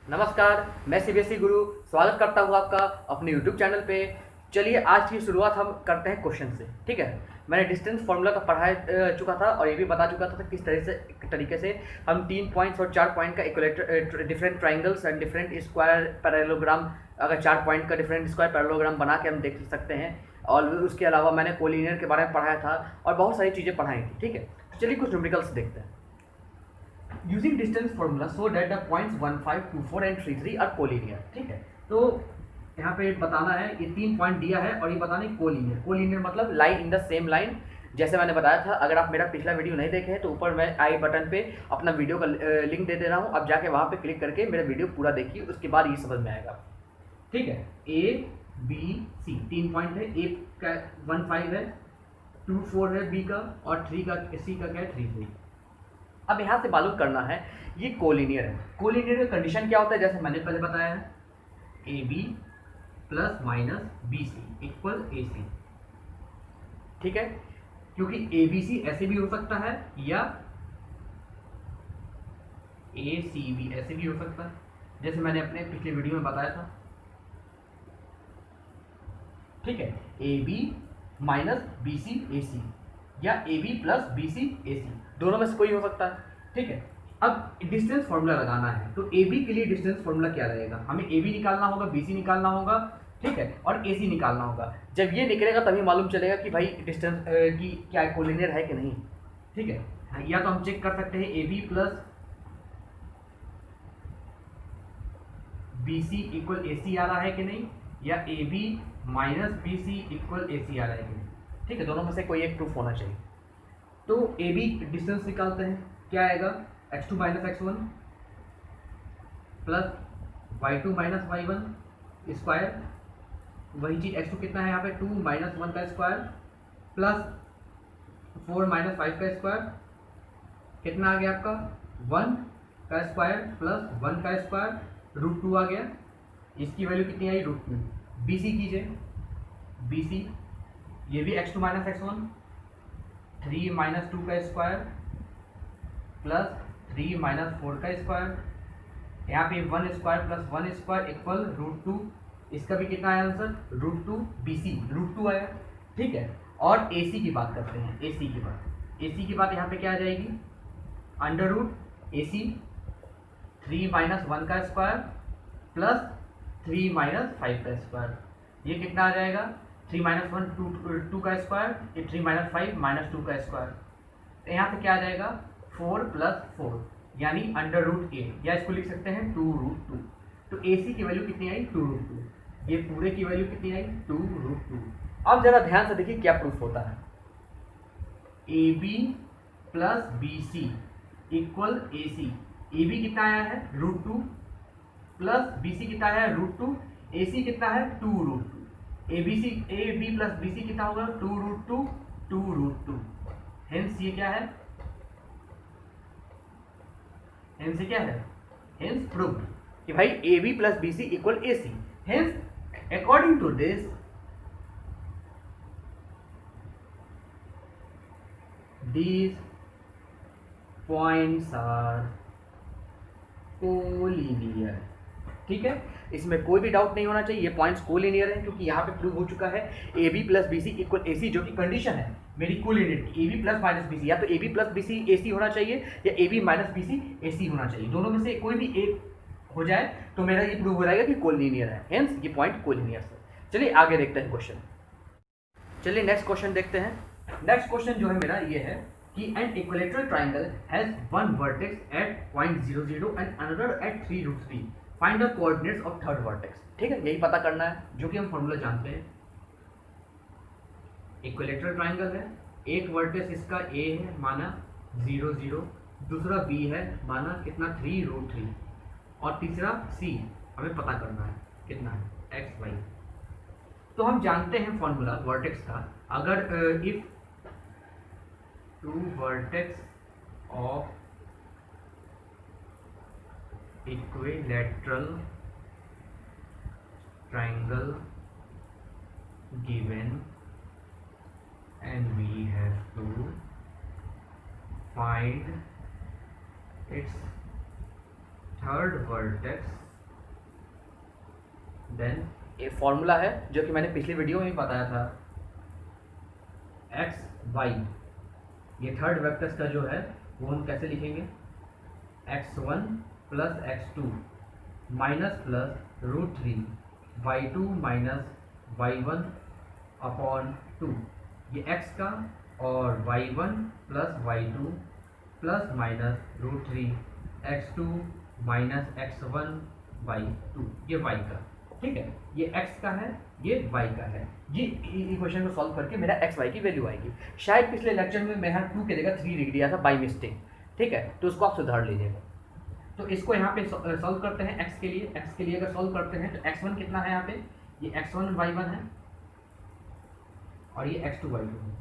नमस्कार, मैं सीबीएसई गुरु स्वागत करता हूँ आपका अपने यूट्यूब चैनल पे। चलिए आज की शुरुआत हम करते हैं क्वेश्चन से। ठीक है, मैंने डिस्टेंस फार्मूला का पढ़ा चुका था और ये भी बता चुका था किस तरीके से हम 3 पॉइंट्स और 4 पॉइंट का equilateral different triangles and different square parallelogram, अगर 4 पॉइंट का डिफरेंट स्क्वायर पैरेललोग्राम बना के हम देख सकते हैं। और उसके अलावा मैंने कोलिनियर के बारे में पढ़ाया था और बहुत सारी चीज़ें पढ़ाई थी। ठीक है, तो चलिए कुछ न्यूमेरिकल्स देखते हैं। Using distance formula so that the points 1, 5, 2, 4 and 3, 3 are collinear. ठीक है, तो यहाँ पे बताना है, ये 3 पॉइंट दिया है और ये बताना है कोलिनियर। कोलिनियर मतलब line in the same line. जैसे मैंने बताया था, अगर आप मेरा पिछला वीडियो नहीं देखे हैं तो ऊपर मैं आई बटन पे अपना वीडियो का लिंक दे रहा हूँ, अब जाके वहाँ पे क्लिक करके मेरा वीडियो पूरा देखिए, उसके बाद ये समझ में आएगा। ठीक है, ए बी सी 3 पॉइंट है। ए का 1, 5 है, 2, 4 है बी का, और 3 का सी का क्या है 3, 3। अब यहाँ से मालूम करना है ये कोलिनियर है। कोलिनियर का कंडीशन क्या होता है, जैसे मैंने पहले बताया है, A B plus minus B C equal A C. ठीक है, क्योंकि ए बी सी ऐसे भी हो सकता है या ए सी बी ऐसे भी हो सकता है, जैसे मैंने अपने पिछले वीडियो में बताया था। ठीक है, A B minus B C A C या A B plus B C A C, दोनों में से कोई हो सकता है। ठीक है, अब डिस्टेंस फॉर्मूला लगाना है, तो ए बी के लिए डिस्टेंस फॉर्मूला क्या रहेगा, हमें ए बी निकालना होगा, बी सी निकालना होगा, ठीक है, और ए सी निकालना होगा। जब ये निकलेगा तभी मालूम चलेगा कि भाई डिस्टेंस की क्या कोलिनियर है कि नहीं। ठीक है, या तो हम चेक कर सकते हैं A B plus B C equal A C आ रहा है कि नहीं, या A B minus B C equal A C आ रहा है कि नहीं। ठीक है, दोनों में से कोई एक प्रूफ होना चाहिए। तो ए बी डिस्टेंस निकालते हैं, क्या आएगा, x2 minus x1 plus y2 minus y1 square. वही चीज x2 कितना है यहाँ पे 2 माइनस 1 का स्क्वायर प्लस 4 माइनस 5 का स्क्वायर, कितना आ गया आपका 1 का स्क्वायर प्लस 1 का स्क्वायर रूट 2 आ गया। इसकी वैल्यू कितनी आई रूट 2। बी सी कीजिए, बी सी ये भी x2 माइनस x1 3 माइनस 2 का स्क्वायर प्लस 3 माइनस 4 का स्क्वायर, यहाँ पे 1 square plus 1 square equal root 2। इसका भी कितना आया answer root 2, B C root 2 आया। ठीक है, और ए सी की बात करते हैं। ए सी की बात, ए सी की बात यहाँ पे क्या आ जाएगी, अंडर रूट ए सी 3 माइनस 1 का स्क्वायर प्लस 3 माइनस 5 का स्क्वायर, ये कितना आ जाएगा 3 माइनस 1 2 का स्क्वायर, ये 3 माइनस 5 माइनस 2 का स्क्वायर। तो यहाँ पे क्या आ जाएगा 4 प्लस 4 यानी अंडर रूट ए, या इसको लिख सकते हैं 2 रूट 2। तो ए सी की वैल्यू कितनी आई 2 रूट 2, ये पूरे की वैल्यू कितनी आई 2 रूट 2। अब जरा ध्यान से देखिए क्या प्रूफ होता है, A B plus B C equal A C. A B कितना आया है रूट 2 प्लस बी सी कितना है रूट 2, ए सी कितना है 2 root 2। A B C A B plus B C कितना होगा 2 रूट 2 2 रूट 2। हेंस ये क्या है, हेंस क्या है, हेंस प्रूव्ड कि भाई A B plus B C equal A C. Hence according to this these points are collinear. ठीक है, इसमें कोई भी डाउट नहीं होना चाहिए, ये पॉइंट्स कोलिनियर है, क्योंकि यहाँ पे प्रूव हो चुका है A B plus B C equal A C, जो कि कंडीशन है मेरी कोलिनियर की। A B plus minus B C, या तो A B plus B C A C होना चाहिए या A B minus B C A C होना चाहिए, दोनों में से कोई भी एक हो जाए तो मेरा ये प्रूव हो जाएगा कि कोलिनियर है। हेंस ये पॉइंट कोलिनियर है। चलिए आगे देखते हैं क्वेश्चन। चलिए नेक्स्ट क्वेश्चन देखते हैं। नेक्स्ट क्वेश्चन जो है मेरा ये है कि an equilateral triangle has one vertex at point 0, 0 and another at 3 root 3, find the coordinates of third vertex. ठीक है, यही पता करना है, जो कि हम फॉर्मूला जानते हैं। इक्विलेटरल ट्राइंगल है, एक वर्टेक्स इसका ए है माना 0, 0, दूसरा बी है माना कितना 3 रूट 3, और तीसरा सी हमें पता करना है कितना है एक्स वाई। तो हम जानते हैं फॉर्मूला वर्टेक्स का, अगर if two vertex of equilateral triangle given and we have to find its third vertex then ये फॉर्मूला है जो कि मैंने पिछली वीडियो में बताया था, एक्स वाई, ये थर्ड वेक्टर्स का जो है वो हम कैसे लिखेंगे, x1 plus x2 minus plus √3 y2 minus y1 upon 2, ये x का, और y1 plus y2 plus minus √3 x2 minus x1/2, ये y का, ठीक है, ये x का है, ये y का है। ये इक्वेशन को सॉल्व करके मेरा x y की वैल्यू आएगी। शायद पिछले लेक्चर में मैं यहाँ 2 की जगह 3 लिख दिया था बाई मिस्टेक, ठीक है, तो उसको आप सुधार लीजिएगा। तो इसको यहाँ पे सॉल्व करते हैं x के लिए अगर सॉल्व करते हैं तो x1 कितना है, यहाँ पे ये x1y1 है और ये x2y2 है,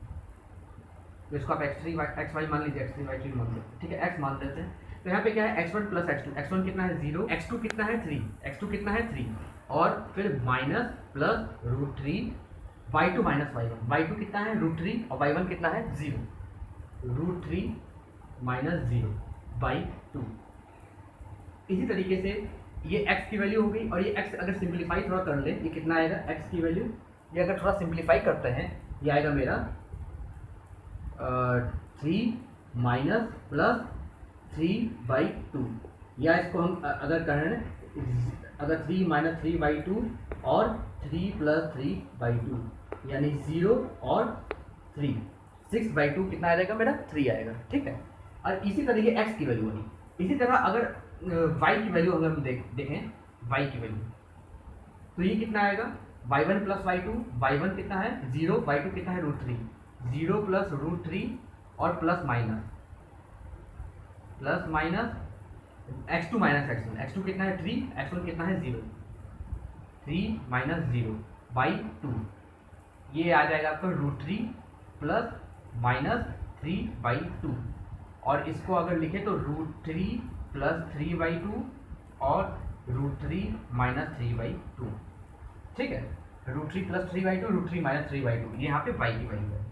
तो इसको आप xy मान लीजिए, x3y3 मान लीजिए, ठीक है, x मान लेते हैं। तो यहाँ पे क्या है, x1 प्लस x2, x1 कितना है 0, x2 कितना है 3, x2 कितना है 3, और फिर minus plus √3 y2 minus y1, y2 कितना है √3 और y1 कितना है 0, √3 माइनस 0/2। इसी तरीके से ये x की वैल्यू हो गई, और ये x अगर सिंप्लीफाई थोड़ा कर ले, ये कितना आएगा x की वैल्यू, ये अगर थोड़ा सिंप्लीफाई करते हैं ये आएगा मेरा 3 माइनस प्लस 3/2, या इसको हम अगर करें, अगर 3 माइनस 3/2 और 3 प्लस 3/2 यानी 0 और 3, 6/2 कितना आ जाएगा मेरा 3 आएगा, ठीक है। और इसी तरीके x की वैल्यू आई, इसी तरह अगर y की वैल्यू अगर हम देखें y की वैल्यू, तो ये कितना आएगा y1 प्लस y2, y1 कितना है 0, y2 कितना है √3, 0 प्लस √3 और plus minus x2 minus x1, x2 कितना है 3, x1 कितना है 0, 3 माइनस 0/2, ये आ जाएगा आपका √3 प्लस माइनस 3/2, और इसको अगर लिखे तो √3 प्लस 3/2 और √3 माइनस 3/2, ठीक है, √3 प्लस 3/2, √3 माइनस 3/2, ये यहाँ पे y की वैल्यू है।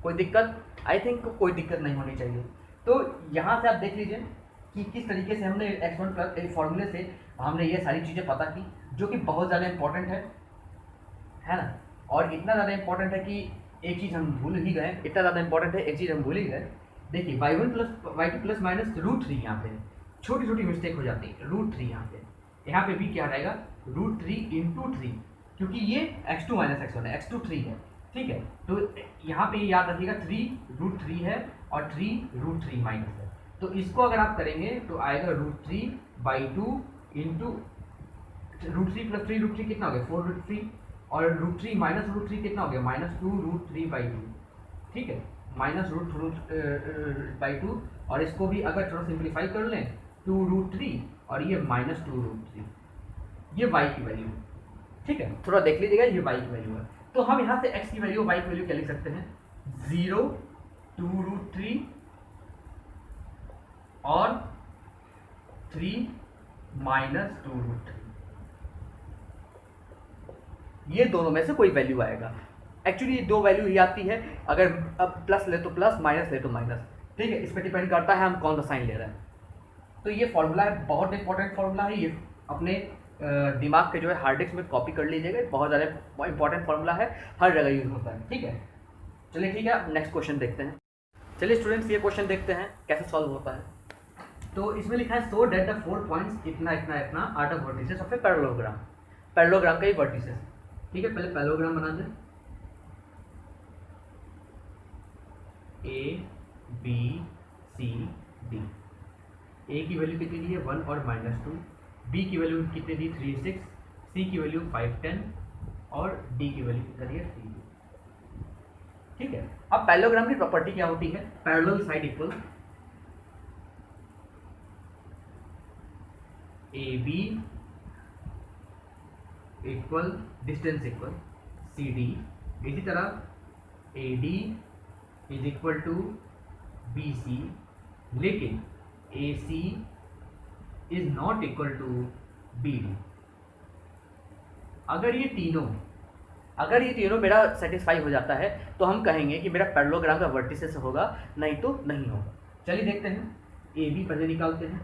कोई दिक्कत, आई थिंक कोई दिक्कत नहीं होनी चाहिए। तो यहाँ से आप देख लीजिए कि किस तरीके से हमने x1 प्लस फॉर्मूले से हमने ये सारी चीज़ें पता की, जो कि बहुत ज़्यादा इंपॉर्टेंट है ना, और इतना ज़्यादा इंपॉर्टेंट है कि एक चीज़ हम भूल ही गए, इतना ज़्यादा इंपॉर्टेंट है एक चीज़ हम भूल ही गए। देखिए y1 plus y2 plus minus √3, यहाँ पे छोटी छोटी मिस्टेक हो जाती है, √3 यहाँ पे भी क्या रहेगा √3 इंटू 3, क्योंकि ये x2 माइनस x1 है, x2 3 है, ठीक है, तो यहाँ पे याद रखिएगा 3 √3 है और 3 √3 माइनस है, तो इसको अगर आप करेंगे तो आएगा √3/2 इंटू √3 प्लस 3 √3 कितना हो गया 4 √3, और √3 माइनस √3 कितना हो गया -2 √3/2, ठीक है, माइनस √2, और इसको भी अगर थोड़ा सिंप्लीफाई कर लें 2 √3 और ये -2 √3, ये y की वैल्यू, ठीक है, थोड़ा देख लीजिएगा, ये y की वैल्यू है। तो हम यहाँ से x की वैल्यू y की वैल्यू क्या लिख सकते हैं, 0 2 √3 और 3 माइनस 2 √3, ये दोनों में से कोई वैल्यू आएगा। एक्चुअली ये दो वैल्यू ही आती है, अगर अब प्लस ले तो प्लस, माइनस ले तो माइनस, ठीक है, इस पर डिपेंड करता है हम कौन सा साइन ले रहे हैं। तो ये फॉर्मूला है, बहुत इंपॉर्टेंट फॉर्मूला है, ये अपने दिमाग के जो है हार्ड डिस्क में कॉपी कर लीजिएगा, बहुत ज़्यादा इंपॉर्टेंट फॉर्मूला है, हर जगह यूज होता है, ठीक है। चलिए ठीक है, नेक्स्ट क्वेश्चन देखते हैं। चलिए स्टूडेंट्स, ये क्वेश्चन देखते हैं कैसे सॉल्व होता है। तो इसमें लिखा है सो डेट द 4 पॉइंट्स इतना इतना इतना are the vertices of a parallelogram, parallelogram का ही वर्टिसेस, ठीक है। पहले पैरेललोग्राम बना दें, A B C D, A की वैल्यू कितनी दी है 1 और -2, B की वैल्यू कितनी दी 3 6, C की वैल्यू 5 10 और D की वैल्यू कितना दी है 3, ठीक है। अब पैरेललोग्राम की प्रॉपर्टी क्या होती है, parallel side equal AB equal distance equal CD, इसी तरह AD is equal to BC, लेकिन AC is not equal to BD। अगर ये तीनों मेरा सेटिस्फाई हो जाता है तो हम कहेंगे कि मेरा पैरेललोग्राम का वर्टिसेस होगा, नहीं तो नहीं होगा। चलिए देखते हैं, AB पहले निकालते हैं।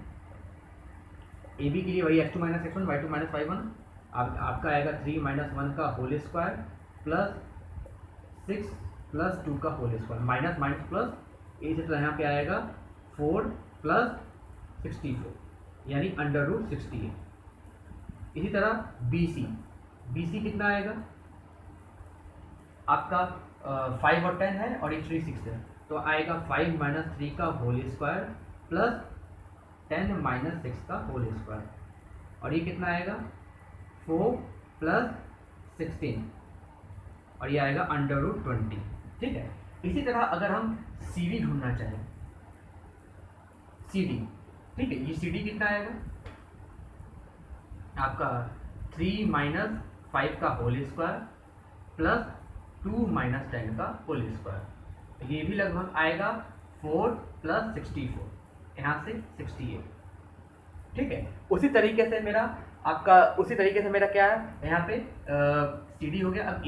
AB के लिए वही x2 minus x1 y2 minus y1 आपका आएगा 3 माइनस 1 का होल स्क्वायर प्लस 6 प्लस 2 का whole square, minus minus plus, इसी तरह यहाँ पे आएगा 4 प्लस 64 यानी अंडर रूट 68। इसी तरह BC कितना आएगा आपका 5 और 10 है और ये 3 6 है, तो आएगा 5 माइनस 3 का होल स्क्वायर प्लस 10 माइनस 6 का होल स्क्वायर, और ये कितना आएगा 4 प्लस 16 और ये आएगा अंडर रूट 20। ठीक है। इसी तरह अगर हम CD ढूंढना चाहें, CD, ठीक है, ये CD कितना आएगा आपका 3 माइनस 5 का होल स्क्वायर प्लस 2 माइनस 10 का होल स्क्वायर, ये भी लगभग आएगा 4 प्लस 64, यहाँ से 68। ठीक है। उसी तरीके से मेरा क्या है यहाँ पे CD हो गया। अब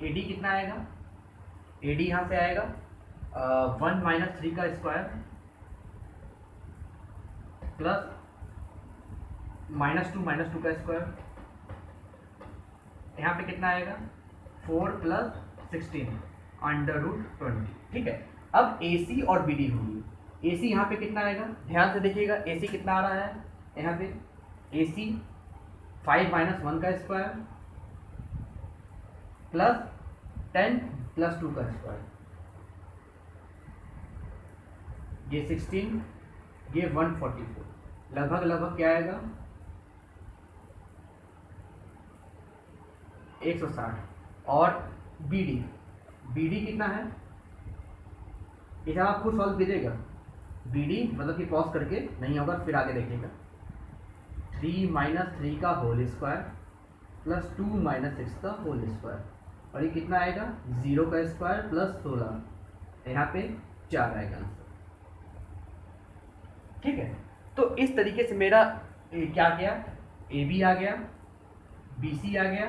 AD कितना आएगा, AD यहाँ से आएगा 1 माइनस 3 का स्क्वायर प्लस माइनस टू का स्क्वायर, यहाँ पे कितना आएगा 4 प्लस 16 अंडर रूट 20। ठीक है। अब AC और BD होंगी। AC यहाँ पे कितना आएगा, ध्यान से देखिएगा AC कितना आ रहा है यहाँ पे, AC 5 माइनस 1 का स्क्वायर प्लस 10 प्लस 2 का स्क्वायर, ये 16, ये 144, लगभग क्या आएगा 160। और BD कितना है, इसे आप खुद सॉल्व कीजिएगा। BD मतलब कि पॉज करके नहीं होगा, फिर आगे देखिएगा 3 माइनस 3 का होल स्क्वायर प्लस 2 माइनस 6 का होल स्क्वायर, और ये कितना आएगा 0 का स्क्वायर प्लस 16, यहाँ पे 4 आएगा आंसर। ठीक है। तो इस तरीके से मेरा क्या गया, AB आ गया, BC आ गया,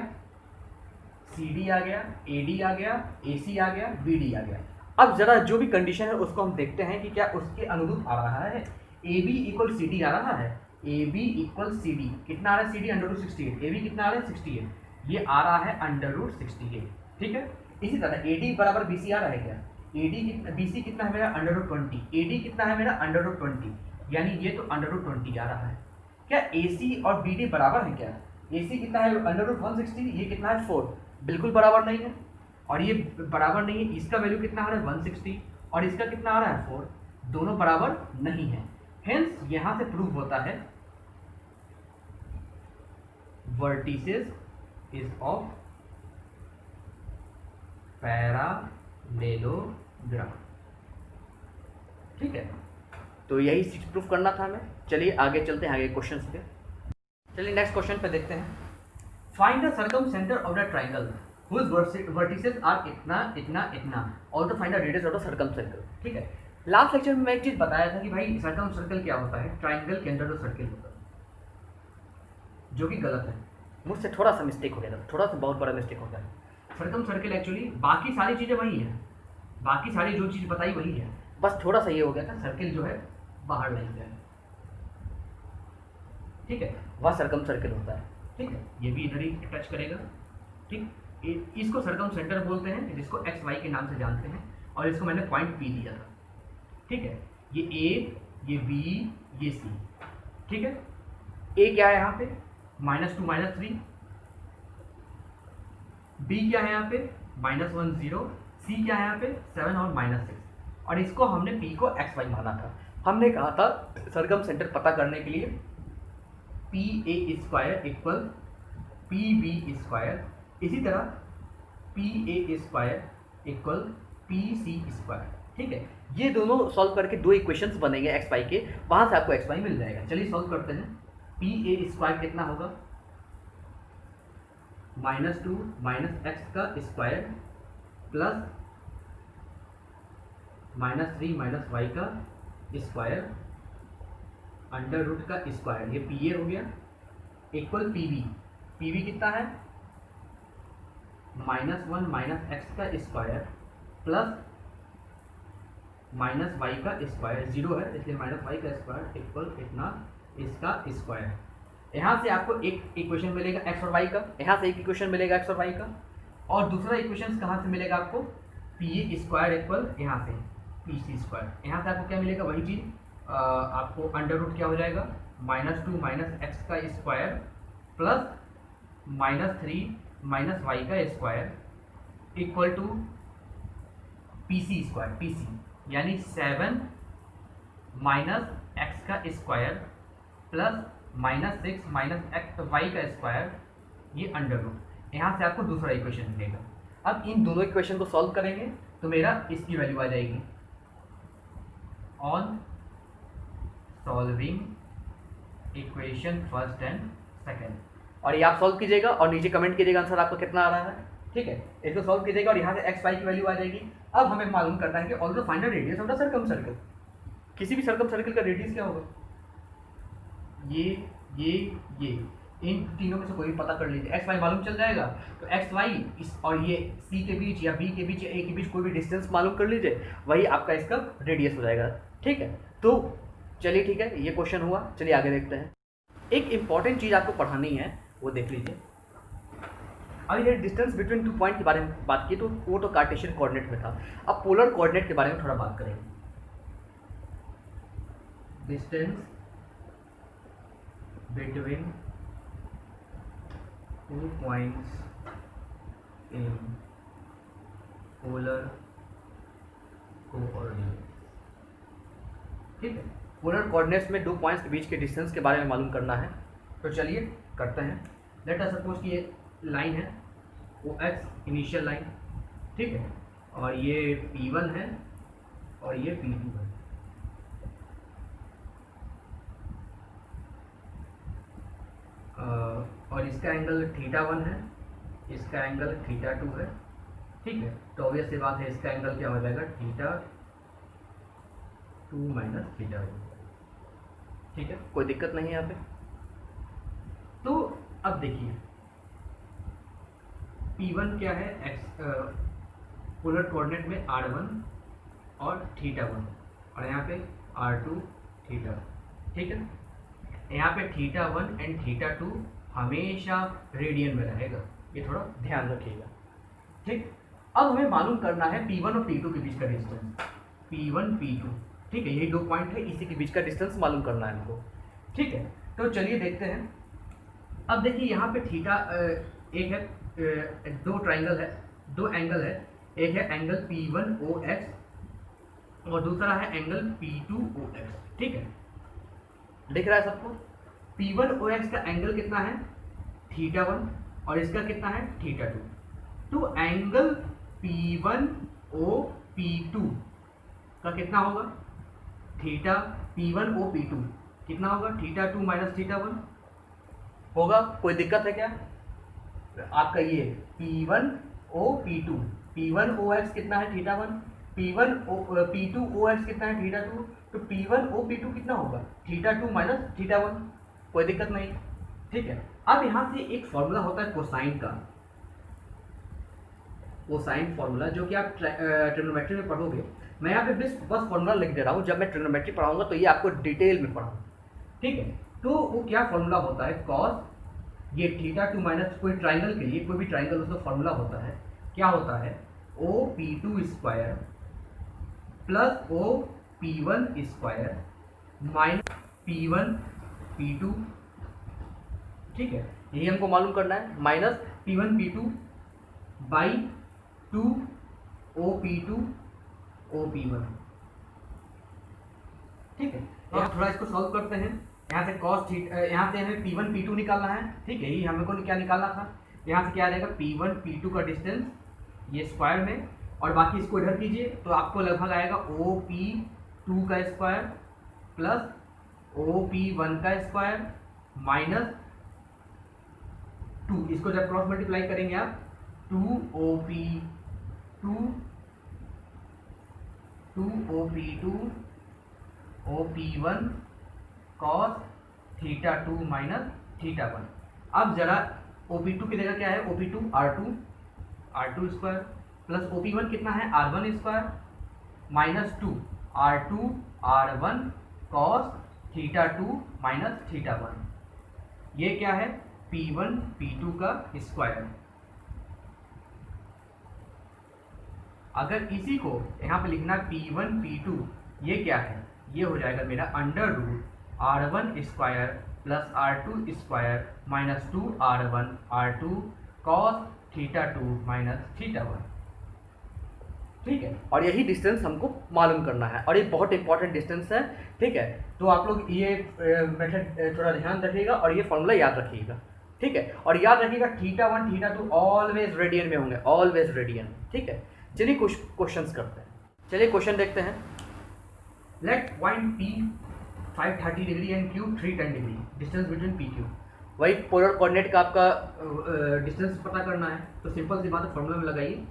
CD आ गया, AD आ गया, AC आ गया, BD आ गया। अब जरा जो भी कंडीशन है उसको हम देखते हैं कि क्या उसके अनुरूप आ रहा है। AB इक्वल CD आ रहा है, AB इक्वल CD कितना आ रहा है, CD अंडर रूट 68, AB कितना आ रहा है 68, ये आ रहा है अंडर रूट 68। ठीक है। इसी तरह AD बराबर BC आ रहा है क्या, BC कितना है मेरा अंडर रूट 20, AD कितना है मेरा अंडर रूट 20, यानी ये तो अंडर रूट 20 आ रहा है। क्या AC और BD बराबर है क्या, AC कितना है अंडर रूट 160, ये कितना है 4, बिल्कुल बराबर नहीं है, और ये बराबर नहीं है, इसका वैल्यू कितना आ रहा है 160 और इसका कितना आ रहा है 4, दोनों बराबर नहीं है। हेंस यहां से प्रूव होता है वर्टिसेस इज ऑफ पैरालेलोग्राम। ठीक है। तो यही प्रूफ करना था हमें। चलिए आगे चलते हैं, आगे क्वेश्चन पे। चलिए नेक्स्ट क्वेश्चन पे देखते हैं। Find the circum centre of the triangle whose vertices are इतना और तो find the radius of the circum circle. ठीक है। लास्ट लेक्चर में मैं एक चीज बताया था कि भाई सर्कम सर्कल क्या होता है, ट्राइंगल के अंदर जो सर्कल होता है, जो कि गलत है, मुझसे थोड़ा सा मिस्टेक हो गया था, थोड़ा सा बहुत बड़ा मिस्टेक होता है। सर्कम सर्कल एक्चुअली बाकी सारी चीज़ें वही है, बाकी सारी जो चीज़ बताई वही है, बस थोड़ा सा ये हो गया था सर्कल जो है बाहर नहीं गया है। ठीक है, वह सर्कम सर्कल होता है। ठीक है, ये भी इधर ही टच करेगा। ठीक, इसको सर्कम सेंटर बोलते हैं, जिसको एक्स वाई के नाम से जानते हैं, और इसको मैंने पॉइंट पी दिया था। ठीक है, ये ए, ये बी, ये सी। ठीक है, ए क्या है यहाँ पे -2 -3, बी क्या है यहाँ पे -1 0, सी क्या है यहाँ पे 7 और -6, और इसको हमने पी को एक्स वाई माना था। हमने कहा था सर्कम सेंटर पता करने के लिए P A square equal P B square, इसी तरह P A square equal P C square. ठीक है, ये दोनों सॉल्व करके दो इक्वेशंस बनेंगे एक्स वाई के, वहां से आपको एक्स वाई मिल जाएगा। चलिए सॉल्व करते हैं। पी ए स्क्वायर कितना होगा, -2 -x का स्क्वायर प्लस -3 -y का स्क्वायर अंडर रूट का स्क्वायर, ये पी ए हो गया, equal P B. P B कितना है -1 -x का स्क्वायर प्लस -y का स्क्वायर, 0 है इसलिए -y का स्क्वायर इक्वल इतना इसका स्क्वायर। यहाँ से आपको एक इक्वेशन मिलेगा एक्स और वाई का, यहाँ से एक इक्वेशन मिलेगा एक्स और वाई का, और दूसरा इक्वेशन कहाँ से मिलेगा आपको, पी स्क्वायर इक्वल यहाँ से पी सी स्क्वायर। यहाँ से आपको क्या मिलेगा, वही चीज़ आपको अंडर रूट क्या हो जाएगा, -2 माइनस एक्स का स्क्वायर प्लस -3 माइनस वाई का square equal to P C square, P C यानी 7 माइनस एक्स का square plus -6 minus X Y का स्क्वायर, ये अंडर रूट। यहाँ से आपको दूसरा इक्वेशन मिलेगा। अब इन दोनों इक्वेशन को सॉल्व करेंगे तो मेरा इसकी वैल्यू आ जाएगी, on solving equation first and second, और ये आप सॉल्व कीजिएगा और नीचे कमेंट कीजिएगा आंसर आपको कितना आ रहा है, ठीक है। इसको सॉल्व कीजिएगा और यहाँ से एक्स वाई की वैल्यू आ जाएगी। अब हमें मालूम करना है कि also find the radius of the circum circle, किसी भी सर्कम सर्कल का रेडियस क्या होगा, ये इन तीनों में से कोई भी पता कर लीजिए, एक्स वाई मालूम चल जाएगा तो एक्स वाई इस और ये सी के बीच या बी के बीच या ए के बीच कोई भी डिस्टेंस मालूम कर लीजिए, वही आपका इसका रेडियस हो जाएगा, ठीक है। तो चलिए ठीक है, ये क्वेश्चन हुआ। चलिए आगे देखते हैं। एक इंपॉर्टेंट चीज़ आपको पढ़ानी है, वो देख लीजिए। अब ये डिस्टेंस बिटवीन 2 पॉइंट के बारे में बात की तो वो तो कार्टेशियन कोऑर्डिनेट में था। अब पोलर कोऑर्डिनेट के बारे में थोड़ा बात करेंगे। Distance between 2 points in polar coordinate, ठीक है। पोलर कोऑर्डिनेट्स में 2 पॉइंट्स के बीच के डिस्टेंस के बारे में मालूम करना है, तो चलिए करते हैं। लेट अस सपोज कि ये लाइन है वो एक्स इनिशियल लाइन, ठीक है, और ये P1 है और ये P2 है। और इसका एंगल θ1 है, इसका एंगल θ2 है, ठीक है। तो ऑब्वियस सी बात है इसका एंगल क्या हो जाएगा, θ2 माइनस θ1, ठीक है, कोई दिक्कत नहीं है यहाँ पे। तो अब देखिए P1 क्या है, एक्स पोलर कोऑर्डिनेट में R1 और θ1, और यहाँ पे R2 θ, ठीक है। यहाँ पे θ1 एंड θ2 हमेशा रेडियन में रहेगा, ये थोड़ा ध्यान रखिएगा, ठीक। अब हमें मालूम करना है P1 और P2 के बीच का डिस्टेंस, P1 P2, ठीक है, यही 2 पॉइंट है, इसी के बीच का डिस्टेंस मालूम करना है हमको, ठीक है। तो चलिए देखते हैं। अब देखिए यहाँ पे थीटा एक है, 2 ट्राइंगल है, 2 एंगल है, एक है एंगल P1OX और दूसरा है एंगल P2OX, ठीक है। दिख रहा है सबको, P1OX का एंगल कितना है, θ1, और इसका कितना है, θ2। तो एंगल P1OP2 का कितना होगा, P1OP2 कितना होगा, θ2 माइनस θ1 होगा। कोई दिक्कत है क्या, आपका ये P1OP2, P1OX कितना है, θ1, P2OX कितना है, θ2, तो P1OP2 कितना होगा, θ2 माइनस θ1, कोई दिक्कत नहीं, ठीक है। अब यहाँ से एक फॉर्मूला होता है कोसाइन का, कोसाइन फॉर्मूला जो कि आप ट्रिग्नोमेट्री में पढ़ोगे। मैं यहाँ पे बस फॉर्मूला लिख दे रहा हूँ, जब मैं ट्रिग्नोमेट्री पढ़ाऊंगा तो ये आपको डिटेल में पढ़ाऊंगा, ठीक है। तो वो क्या फॉर्मूला होता है, कॉस ये θ2 माइनस कोई ट्राइंगल के लिए, कोई भी ट्राइंगल उसका फॉर्मूला होता है, क्या होता है, OP2 square plus OP1 square minus P1 P2, ठीक है, यही हमको मालूम करना है, minus P1 P2 by 2 OP2 OP1, ठीक है। अब थोड़ा इसको सॉल्व करते हैं। यहाँ से कॉस थीटा, यहाँ से हमें P1 P2 निकालना है, ठीक है, यही हमें को क्या निकालना था। यहाँ से क्या आ जाएगा, P1 P2 का डिस्टेंस ये स्क्वायर में, और बाकी इसको इधर कीजिए तो आपको लगभग आएगा OP2 का स्क्वायर प्लस OP1 का स्क्वायर माइनस 2, इसको जब क्रॉस मल्टीप्लाई करेंगे आप 2OP2 OP1 cos θ2 माइनस θ1। अब जरा OP2 की जगह क्या है, OP2 R2 square plus OP1 कितना है, R1 square minus 2 R2 R1 cos θ2 minus θ1, ये क्या है, P1 P2 का स्क्वायर। अगर इसी को यहाँ पे लिखना P1 P2, ये क्या है, ये हो जाएगा मेरा under root R1 square plus R2 square minus 2R1 R2 cos θ2 minus θ1। ठीक है, और यही डिस्टेंस हमको मालूम करना है और ये बहुत इंपॉर्टेंट डिस्टेंस है। ठीक है, तो आप लोग ये मेथड थोड़ा ध्यान रखिएगा और ये फॉर्मूला याद रखिएगा। ठीक है, और याद रखिएगा θ1 θ2 ऑलवेज रेडियन में होंगे, ऑलवेज रेडियन। ठीक है, चलिए कुछ क्वेश्चंस करते हैं। चलिए क्वेश्चन देखते हैं। Let point P 530 degree and Q 310 degree, distance between PQ। वही पोलर कोऑर्डिनेट का आपका डिस्टेंस पता करना है, तो सिंपल सी बात है, फॉर्मूला में लगाइए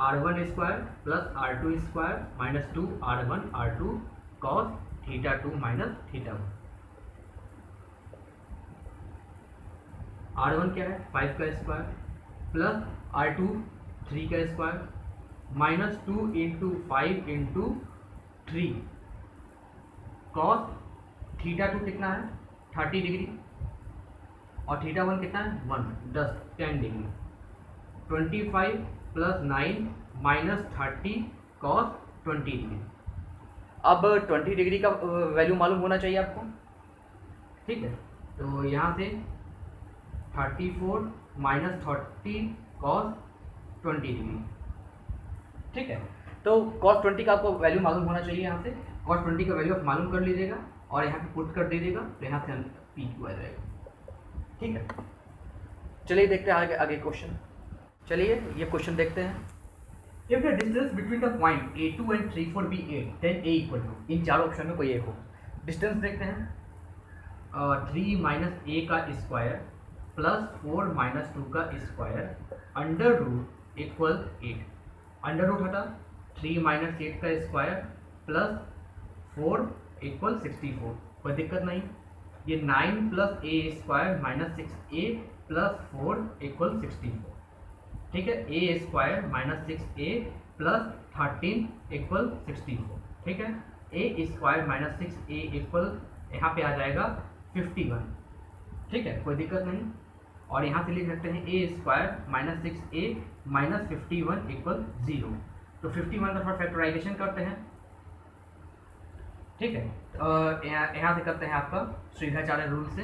R1 square plus R2 square minus 2R1 R2 cos θ2 minus θ1। R1 क्या है, 5 का स्क्वायर प्लस R2 3 का square minus 2 into 5 into 3 cos θ2 कितना है 30 डिग्री और θ1 कितना है 10 degree. 25 plus 9 minus 30 cos 20 degree. अब 20 डिग्री का वैल्यू मालूम होना चाहिए आपको। ठीक है, तो यहाँ से 34 माइनस 30 कॉस 20 डिग्री। ठीक है, तो कॉस 20 का आपको वैल्यू मालूम होना चाहिए। यहाँ से कॉस 20 का वैल्यू आप मालूम कर लीजिएगा और यहाँ पे पुट कर दीजिएगा, तो यहाँ से हम PQ आ जाएगा। ठीक है, चलिए देखते हैं आगे क्वेश्चन। चलिए ये क्वेश्चन देखते हैं। If the distance between the point A2 and 3 4 B 8 then A equal to, इन चारों ऑप्शन में कोई एक हो। डिस्टेंस देखते हैं, 3 माइनस A का स्क्वायर प्लस 4 माइनस 2 का square under root equal 8। Under root हटा, 3 माइनस 8 का स्क्वायर प्लस 4 इक्वल 64, कोई दिक्कत नहीं। ये 9 plus A square minus 6A plus 4 equal 64। ठीक है, A square minus 6A plus 13 equal 64। ठीक है, A square minus 6A equal यहाँ पे आ जाएगा 51। ठीक है, कोई दिक्कत नहीं। और यहाँ से लिख सकते हैं A square minus 6A minus 51 equal 0। तो 51 का थोड़ा फैक्टराइजेशन करते हैं। ठीक है, यहाँ से करते हैं आपका श्रीधाचार्य रूल से,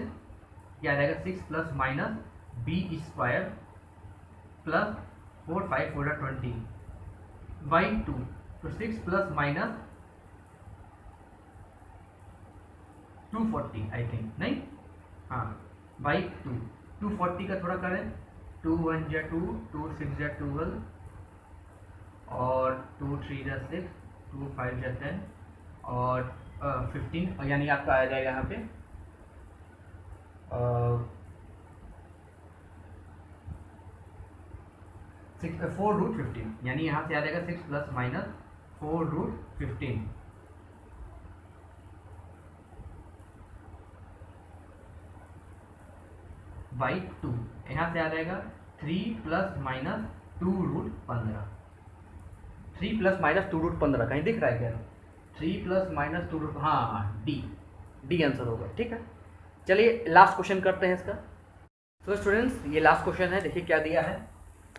क्या आ जाएगा 6 plus minus B square plus 4 5 4 20 by 2। तो 6 प्लस माइनस 240 आई थिंक, नहीं हाँ, बाई 2। 240 का थोड़ा करें, 2 1 जा 2, 2 6 जा 12 और 2 3 जा 6, 2 5 जा 10 और 15, यानी आपका आ जाएगा यहाँ पे 4 रूट 15, यानी यहाँ से आ जाएगा 6 प्लस माइनस 4 रूट 15 बाई 2। यहाँ से आ जाएगा 3 plus minus 2 root 15। 3 plus minus 2 root 15 कहीं दिख रहा है क्या? 3 प्लस माइनस 2 रूट, हाँ डी आंसर होगा। ठीक है, चलिए लास्ट क्वेश्चन करते हैं इसका। तो स्टूडेंट्स ये लास्ट क्वेश्चन है, देखिए क्या दिया है।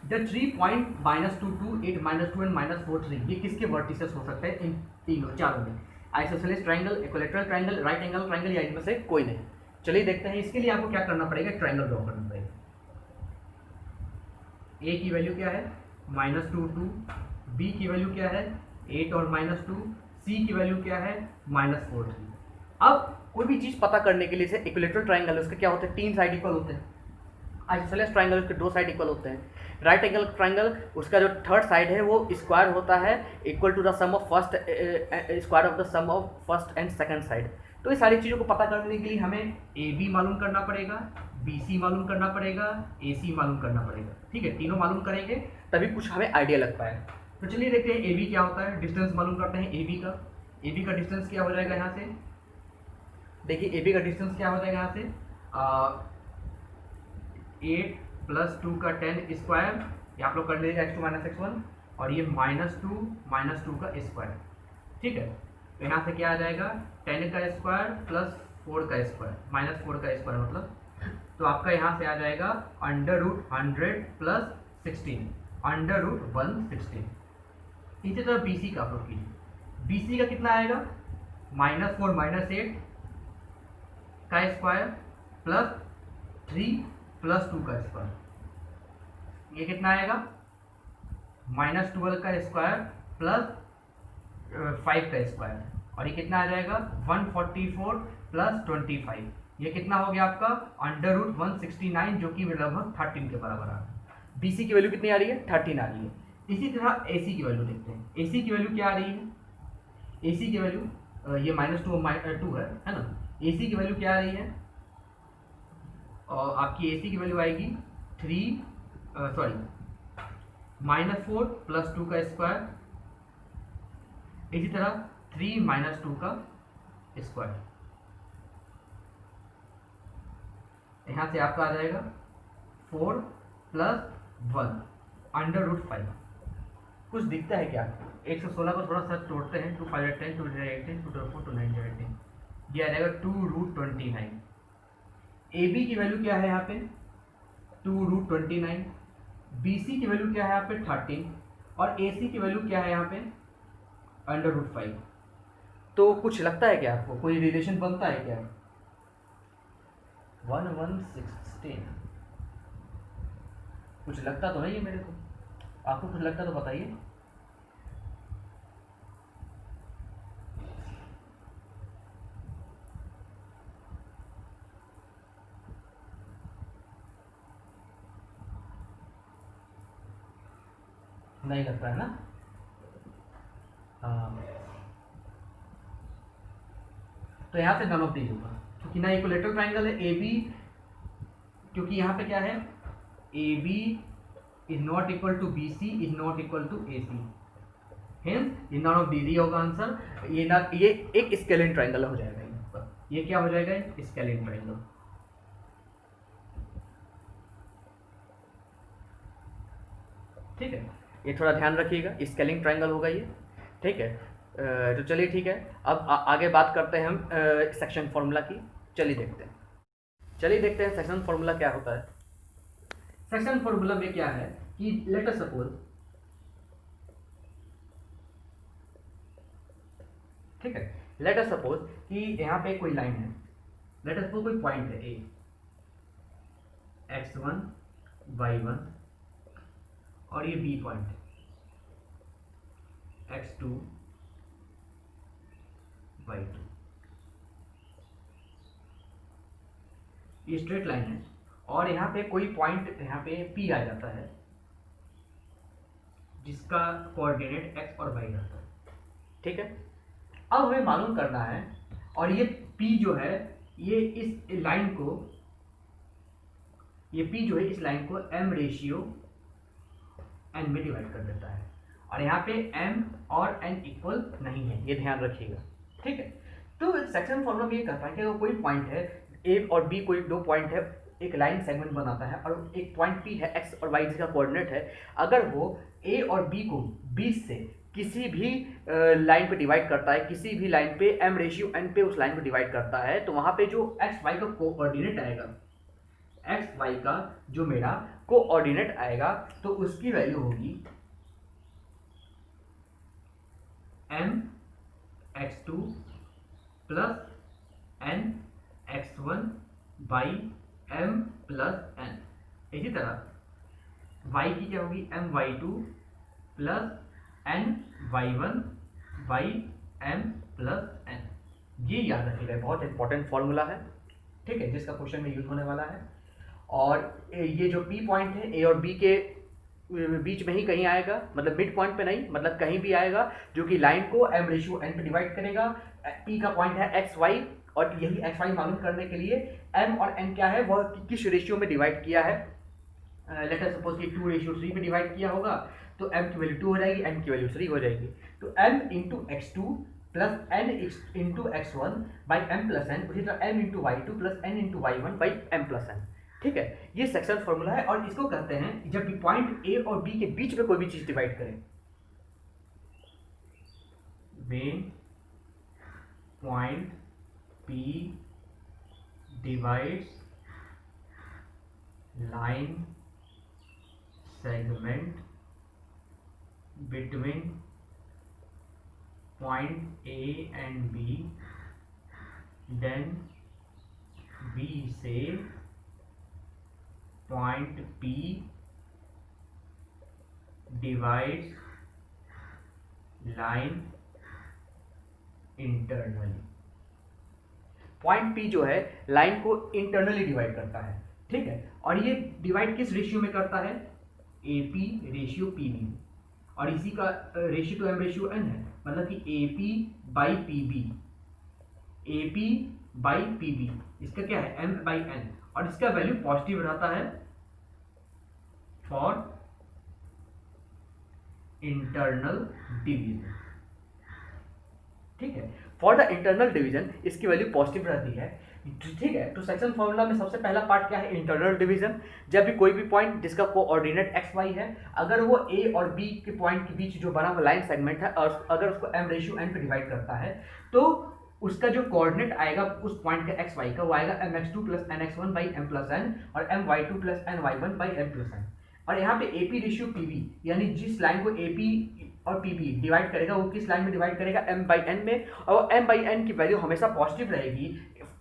द 3 पॉइंट -2 2 8 -2 एंड -4 3, ये किसके वर्टिसेस हो सकते हैं इन तीनों चारों में? Isosceles triangle, equilateral triangle, right angle triangle, या इनमें से कोई नहीं। चलिए देखते हैं। इसके लिए आपको क्या करना पड़ेगा, ट्राइंगल ड्रॉ करना पड़ेगा। ए की वैल्यू क्या है -2 2, बी की वैल्यू क्या है 8 और -2, सी की वैल्यू क्या है -4 3। अब कोई भी चीज़ पता करने के लिए, जैसे इक्विलैटरल ट्राइंगल उसके क्या होते हैं, 3 साइड इक्वल होते हैं। आइसोसेलेस ट्राइंगल उसके 2 साइड इक्वल होते हैं। राइट एंगल ट्राइंगल उसका जो थर्ड साइड है वो स्क्वायर होता है equal to the sum of first square of the sum of first and second side. तो ये सारी चीज़ों को पता करने के लिए हमें ए बी मालूम करना पड़ेगा, बी सी मालूम करना पड़ेगा, ए सी मालूम करना पड़ेगा। ठीक है, तीनों मालूम करेंगे तभी कुछ हमें आइडिया लग पाएगा। तो चलिए देखते हैं ए बी क्या होता है। डिस्टेंस मालूम करते हैं ए बी का। ए बी का डिस्टेंस क्या हो जाएगा यहाँ से, देखिए ए बी का डिस्टेंस क्या हो जाएगा यहाँ से 8 प्लस 2 का 10 स्क्वायर, ये आप लोग कर लीजिए x2 - x1, और ये -2 का स्क्वायर। ठीक है, तो यहाँ से क्या आ जाएगा 10 का स्क्वायर प्लस 4 का स्क्वायर, -4 का स्क्वायर मतलब तो आपका यहाँ से आ जाएगा √100 प्लस 16, √116। इसी तरह बी सी का आप लोग कीजिए। बी सी का कितना आएगा, -4 -8 का स्क्वायर प्लस 3 प्लस 2 का स्क्वायर। ये कितना आएगा, -12 का स्क्वायर प्लस 5 का स्क्वायर, और ये कितना आ जाएगा 144 प्लस 25। ये कितना हो गया आपका √169, जो कि लगभग 13 के बराबर आ रहा है। बी सी की वैल्यू कितनी आ रही है, 13 आ रही है। इसी तरह ए सी की वैल्यू देखते हैं। ए सी की वैल्यू क्या आ रही है, ए सी की वैल्यू ये -2 है ना। ए सी की वैल्यू क्या आ रही है, और आपकी ए सी की वैल्यू आएगी -4 प्लस 2 का स्क्वायर, इसी तरह 3 - 2 का स्क्वायर। यहाँ से आपका आ जाएगा 4 + 1 √5। कुछ दिखता है क्या, 116 को थोड़ा सा तोड़ते हैं, 2 5 10 2 18 2 4 2 9 18, ये आ जाएगा 2√29। ए बी की वैल्यू क्या है यहाँ पे 2√29, बी सी की वैल्यू क्या है यहाँ पे 13, और ए सी की वैल्यू क्या है यहाँ पे √5। तो कुछ लगता है क्या आपको, कोई रिलेशन बनता है क्या, 1116? कुछ लगता तो नहीं है मेरे को, आपको कुछ लगता तो बताइए। नहीं लगता है ना, हाँ। तो यहाँ से नन ऑफ दीज होगा, क्योंकि ना इक्विलेटरल ट्राइंगल है ए बी, क्योंकि यहाँ पे क्या है A B is not equal to B C is not equal to A C, hence ये नन ऑफ दीज ही होगा आंसर। ये ना, ये एक स्केलिन ट्राइंगल हो जाएगा, ये क्या हो जाएगा, स्केलिन ट्राइंगल। ठीक है, ये थोड़ा ध्यान रखिएगा, स्केलिंग ट्राइंगल होगा ये। ठीक है, तो चलिए ठीक है, अब आगे बात करते हैं हम सेक्शन फॉर्मूला की। चलिए देखते हैं सेक्शन फॉर्मूला क्या होता है। सेक्शन फॉर्मूला में क्या है कि लेट अस सपोज, ठीक है, लेट अस सपोज कि यहाँ पे कोई लाइन है, लेट अस सपोज कोई पॉइंट है ए, x1 y1, और ये बी पॉइंट है x2 y2। ये स्ट्रेट लाइन है, और यहाँ पे कोई पॉइंट यहाँ पे P आ जाता है, जिसका कोऑर्डिनेट x और y रहता है। ठीक है, अब हमें मालूम करना है, और ये P जो है ये इस लाइन को, ये P जो है इस लाइन को m/n में डिवाइड कर देता है, और यहाँ पे m और n इक्वल नहीं है, ये ध्यान रखिएगा। ठीक है, तो सेक्शन फॉर्मूला में ये कहता है कि अगर कोई पॉइंट है a और b, कोई दो पॉइंट है, एक लाइन सेगमेंट बनाता है, और एक पॉइंट P है x और y जिसका कोऑर्डिनेट है, अगर वो a और b को बीच से किसी भी लाइन पे डिवाइड करता है, किसी भी लाइन पे m/n पे उस लाइन को डिवाइड करता है, तो वहाँ पे जो x y का कोऑर्डिनेट आएगा, एक्स वाई का जो मेरा कोऑर्डिनेट आएगा, तो उसकी वैल्यू होगी m(x2) plus n(x1) by m plus n। इसी तरह y की क्या होगी m(y2) plus n(y1) by m plus n। ये याद रखिएगा, बहुत इंपॉर्टेंट फॉर्मूला है। ठीक है, जिसका क्वेश्चन में यूज होने वाला है। और ये जो P पॉइंट है A और B के बीच में ही कहीं आएगा, मतलब मिड पॉइंट पे नहीं, मतलब कहीं भी आएगा, जो कि लाइन को m/n पे डिवाइड करेगा। P का पॉइंट है एक्स वाई, और यही एक्स वाई मालूम करने के लिए m और n क्या है, वह किस रेशियो में डिवाइड किया है। लेट अस सपोज कि 2:3 में डिवाइड किया होगा, तो m की वैल्यू 2 हो जाएगी, n की वैल्यू 3 हो जाएगी। तो m into x2 plus n into x1 by m plus n, उसी तरह m into y2 plus n into y1 by m plus n। ठीक है, ये सेक्शन फॉर्मूला है, और इसको कहते हैं जब भी पॉइंट ए और बी के बीच में कोई भी चीज डिवाइड करें, when point P divides line segment between point A and B, then we say point P divides line internally। Point P जो है लाइन को इंटरनली डिवाइड करता है, ठीक है। और ये डिवाइड किस रेशियो में करता है? AP रेशियो PB, और इसी का ratio two M ratio N है, मतलब कि AP by PB, AP by PB, इसका क्या है? M बाई N, और इसका वैल्यू पॉजिटिव रहता है फॉर इंटरनल डिवीजन, ठीक है। फॉर द इंटरनल डिवीजन इसकी वैल्यू पॉजिटिव रहती है, ठीक है। तो सेक्शन फॉर्मूला में सबसे पहला पार्ट क्या है? Internal division. जब भी कोई भी पॉइंट जिसका कोऑर्डिनेट एक्स वाई है, अगर वो ए और बी के पॉइंट के बीच जो बना हुआ लाइन सेगमेंट है, और अगर उसको एम रेशियो एन पे डिवाइड करता है, तो उसका जो कोऑर्डिनेट आएगा उस पॉइंट का एक्स वाई का, वो आएगा M X two plus N X one by M plus N, और M Y two plus N Y one by M plus N. और यहाँ पे A P ratio P B, यानी जिस लाइन को ए पी और पी बी डिवाइड करेगा वो किस लाइन में डिवाइड करेगा? एम बाई एन में, और एम बाई एन की वैल्यू हमेशा पॉजिटिव रहेगी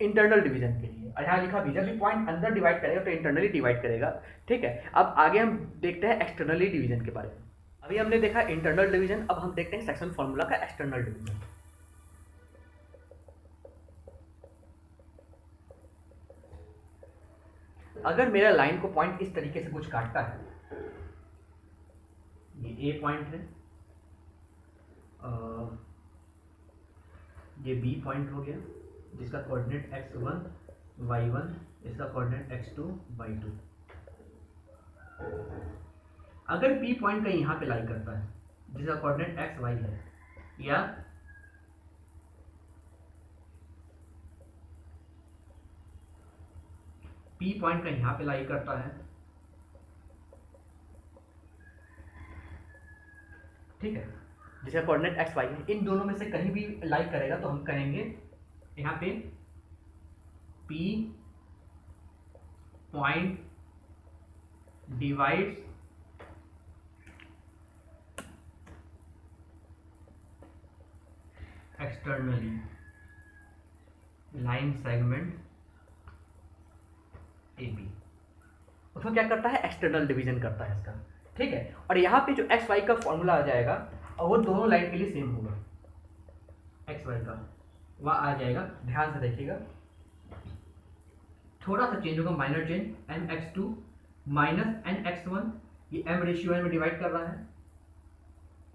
इंटरनल डिवीजन के लिए। और यहाँ लिखा भी, जब भी पॉइंट अंदर डिवाइड करेगा तो इंटरनली डिवाइड करेगा, ठीक है। अब आगे हम देखते हैं एक्सटर्नली डिवीजन के बारे में। अभी हमने देखा इंटरनल डिवीजन, अब हम देखते हैं सेक्शन फॉर्मूला का एक्सटर्नल डिवीजन। अगर मेरा लाइन को पॉइंट इस तरीके से कुछ काटता है, ये ए पॉइंट है, ये बी पॉइंट हो गया जिसका कोऑर्डिनेट x1 y1, इसका कोऑर्डिनेट x2 y2। अगर P पॉइंट का यहाँ पे लाई करता है जिसका कोऑर्डिनेट x y है, या P पॉइंट का यहाँ पे लाई करता है, ठीक है, जिसका कोऑर्डिनेट एक्स वाई है, इन दोनों में से कहीं भी लाई करेगा तो हम कहेंगे यहाँ पे P point divides externally line segment AB। उसमें क्या करता है? एक्सटर्नल डिवीजन करता है इसका, ठीक है। और यहाँ पे जो एक्स वाई का फॉर्मूला आ जाएगा, और वो दोनों लाइन के लिए सेम होगा, एक्स वाई का वह आ जाएगा। ध्यान से देखिएगा, थोड़ा सा चेंज होगा, minor change, M X two minus N X one, ये एम रेशियो एन में डिवाइड कर रहा है,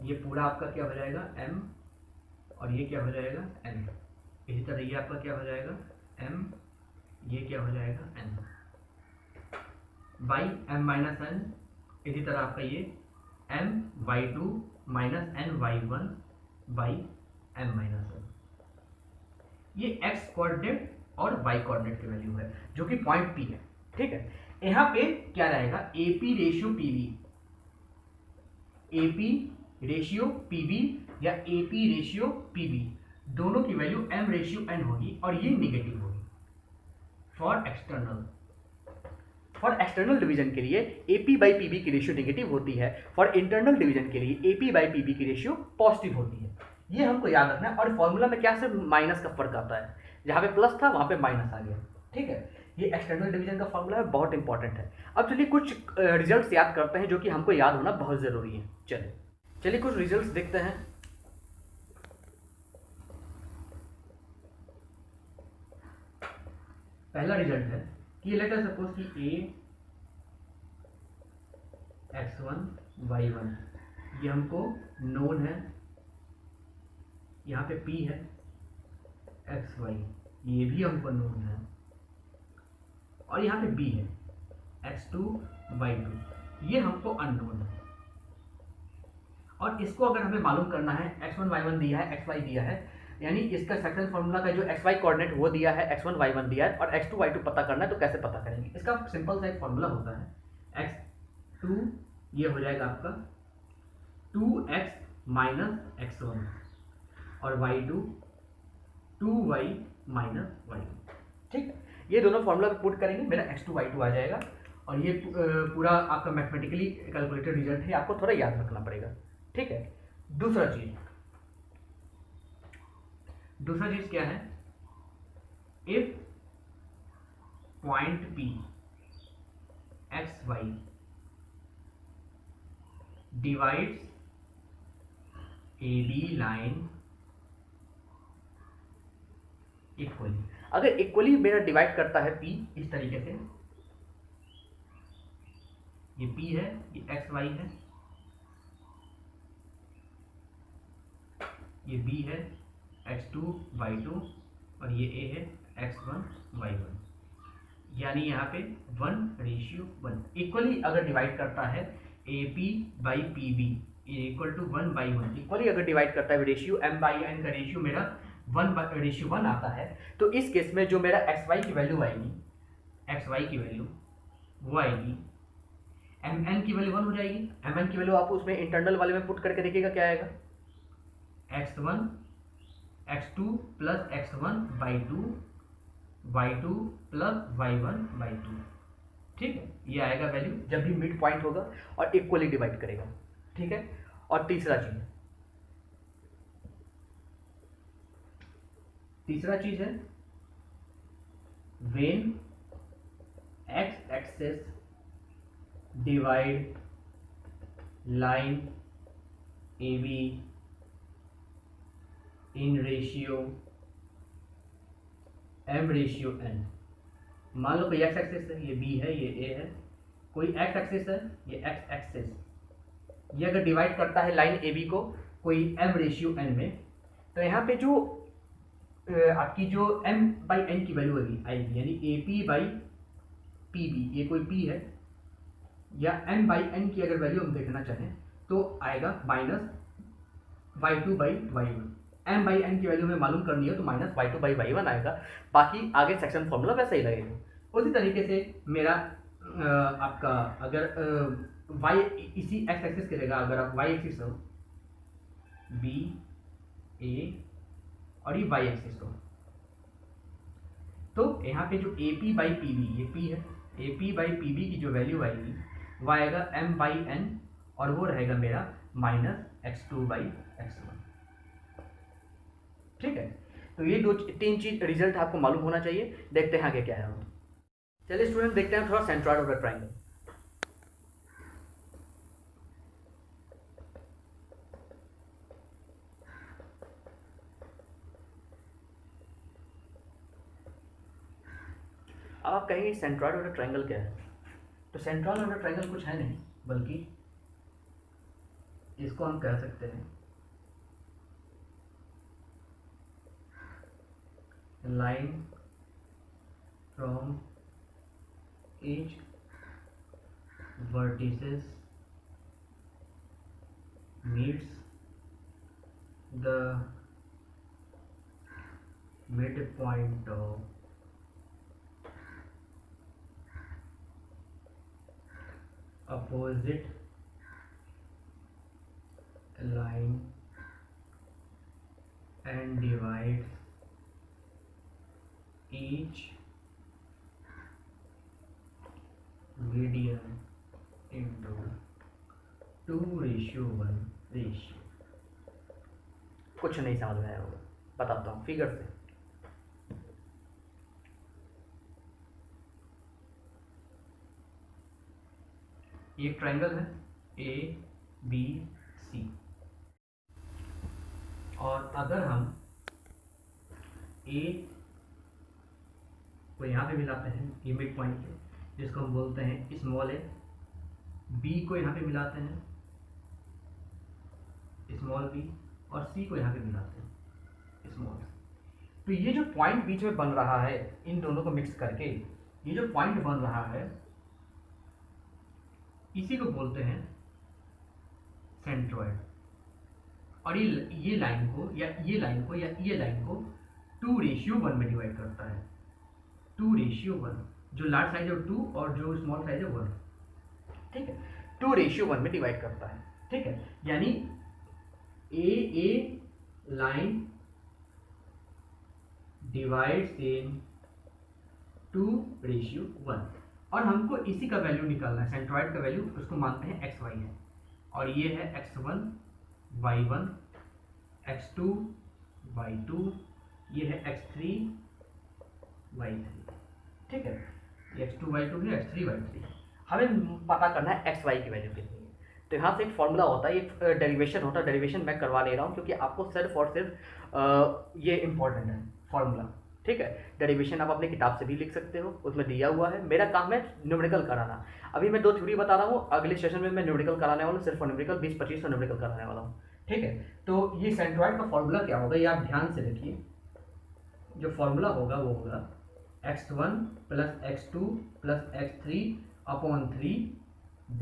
ये पूरा आपका क्या हो जाएगा? एम, और ये क्या हो जाएगा? एन। इसी तरह ये आपका क्या हो जाएगा? एम, ये क्या हो जाएगा? N by M minus N. इसी तरह आपका ये M Y two minus N Y one by M minus N. ये एक्स कोऑर्डिनेट और वाई कोऑर्डिनेट की वैल्यू है जो कि पॉइंट पी है, ठीक है। यहाँ पे क्या रहेगा? A P ratio P B, A P ratio P B या A P ratio P B, दोनों की वैल्यू एम रेशियो एन होगी, और ये निगेटिव होगी for external. For external division के लिए AP बाई PB की रेशियो नेगेटिव होती है, फॉर इंटरनल डिवीजन के लिए AP बाई PB की रेशियो पॉजिटिव होती है। ये हमको याद रखना है। और फॉर्मूला में क्या से माइनस का फर्क आता है, जहाँ पे प्लस था वहाँ पे माइनस आ गया, ठीक है। ये एक्सटर्नल डिवीजन का फॉर्मूला है, बहुत इंपॉर्टेंट है। अब चलिए कुछ रिजल्ट्स याद करते हैं जो कि हमको याद होना बहुत ज़रूरी है। चलिए कुछ रिजल्ट्स देखते हैं। पहला रिजल्ट है कि लेट अस सपोज कि a x1 y1 ये हमको नोन है, यहाँ पे p है xy, ये भी हमको नोन है, और यहाँ पे b है x2 y2, ये हमको अननोन है। और इसको अगर हमें मालूम करना है, x1 y1 दिया है, xy दिया है, यानी इसका सेक्शन फॉर्मूला का जो xy कोऑर्डिनेट वो दिया है, x1 y1 दिया है, और x2 y2 पता करना है, तो कैसे पता करेंगे? इसका सिंपल सा एक फॉर्मूला होता है, x2 ये हो जाएगा आपका 2x माइनस x1, और y2 2y माइनस y2, ठीक है। ये दोनों फॉर्मूला पे पुट करेंगे, मेरा x2 y2 आ जाएगा। और ये पूरा आपका मैथमेटिकली कैलकुलेटेड रिजल्ट है, आपको थोड़ा याद रखना पड़ेगा, ठीक है। दूसरा चीज क्या है, if point P X Y divides A B line equally, अगर इक्वली मेरा डिवाइड करता है P इस तरीके से, ये P है, ये एक्स वाई है, ये B है x2 y2 और ये A है x1 y1, यानी यहाँ पे 1:1 इक्वली अगर डिवाइड करता है AP by PB equal to 1/1, equally अगर डिवाइड करता है रेशियो m/n का रेशियो मेरा 1:1 आता है, तो इस केस में जो मेरा xy की वैल्यू आएगी, xy की वैल्यू वो आएगी, mn की वैल्यू 1 हो जाएगी। mn की वैल्यू आप उसमें इंटरनल वाले में पुट करके देखिएगा क्या आएगा, x1 x2 plus x1/2 y2 plus y1/2, ठीक है, ये आएगा वैल्यू जब भी मिड पॉइंट होगा और इक्वली डिवाइड करेगा, ठीक है। और तीसरा चीज है when x axis divide line AB in ratio m/n, मान लो कोई x एक्सिस है, ये B है, ये A है, कोई x एक्सिस है, ये x एक्सिस, ये अगर डिवाइड करता है लाइन AB को कोई m/n में, तो यहाँ पे जो आपकी जो m/n की वैल्यू आएगी यानी AP/PB, ये कोई P है, या m/n की अगर वैल्यू हम देखना चाहें तो आएगा -y2/y1, m/n की वैल्यू में मालूम करनी है तो -y2/y1 आएगा, बाकी आगे सेक्शन फॉर्मूला वैसा ही लगेगा। उसी तरीके से मेरा आपका अगर y इसी x एक्सिस की जगह अगर आप y एक्सिस हो B A और ये y एक्सिस हो, तो यहाँ पे जो AP/PB, ये P है, AP/PB की जो वैल्यू आएगी वो आएगा m/n और वो रहेगा मेरा -x2/x1, ठीक है। तो ये तीन चीज रिजल्ट आपको मालूम होना चाहिए। देखते हैं आगे क्या है। चलिए स्टूडेंट देखते हैं थोड़ा सेंट्रॉइड ऑफ द ट्रायंगल। अब आप कहेंगे सेंट्रॉइड ऑफ द ट्रायंगल क्या है, तो सेंट्रॉइड ऑफ द ट्रायंगल कुछ है नहीं, बल्कि इसको हम कह सकते हैं line from each vertices meets the midpoint of opposite line and divides each median into 2:1 ratio. कुछ नहीं समझ में आया होगा, बताता हूँ फिगर से। ये एक ट्रायंगल है ABC, और अगर हम A को यहाँ पे मिलाते हैं, ये मिड पॉइंट पे, जिसको हम बोलते हैं स्मॉल a, B को यहाँ पे मिलाते हैं स्मॉल b, और C को यहाँ पे मिलाते हैं स्मॉल c, तो ये जो पॉइंट बीच में बन रहा है इन दोनों को मिक्स करके, ये जो पॉइंट बन रहा है इसी को बोलते हैं सेंट्रॉइड। और ये लाइन को या ये लाइन को 2:1 में डिवाइड करता है, 2:1, जो लार्ज साइज है 2 और जो स्मॉल साइज है 1, ठीक है, 2:1 में डिवाइड करता है, ठीक है। यानी ए लाइन डिवाइड्स इन 2:1, और हमको इसी का वैल्यू निकालना है, सेंट्रॉइड का वैल्यू, उसको मानते हैं एक्स वाई है, और ये है x1 y1 x2 y2, ये है x3 y3, ठीक है, ये x2 y2 है, x3 y3। हमें पता करना है एक्स वाई की वैल्यू कितनी है। तो यहाँ से एक फॉर्मूला होता है, एक डेरिवेशन होता है, डेरिवेशन मैं करवा ले रहा हूँ क्योंकि आपको सिर्फ और सिर्फ ये इंपॉर्टेंट है फॉर्मूला, ठीक है। डेरिवेशन आप अपनी किताब से भी लिख सकते हो, उसमें दिया हुआ है। मेरा काम है न्यूमेरिकल कराना। अभी मैं 2 थ्योरी बता रहा हूँ, अगले सेशन में मैं न्यूमेरिकल कराने वाला हूँ, सिर्फ न्यूमेरिकल 20-25 न्यूमेरिकल कराने वाला हूँ, ठीक है। तो ये सेंट्रॉइड का फॉर्मूला क्या होगा, ये आप ध्यान से देखिए। जो फॉर्मूला होगा वो होगा x1 plus x2 plus x3 upon 3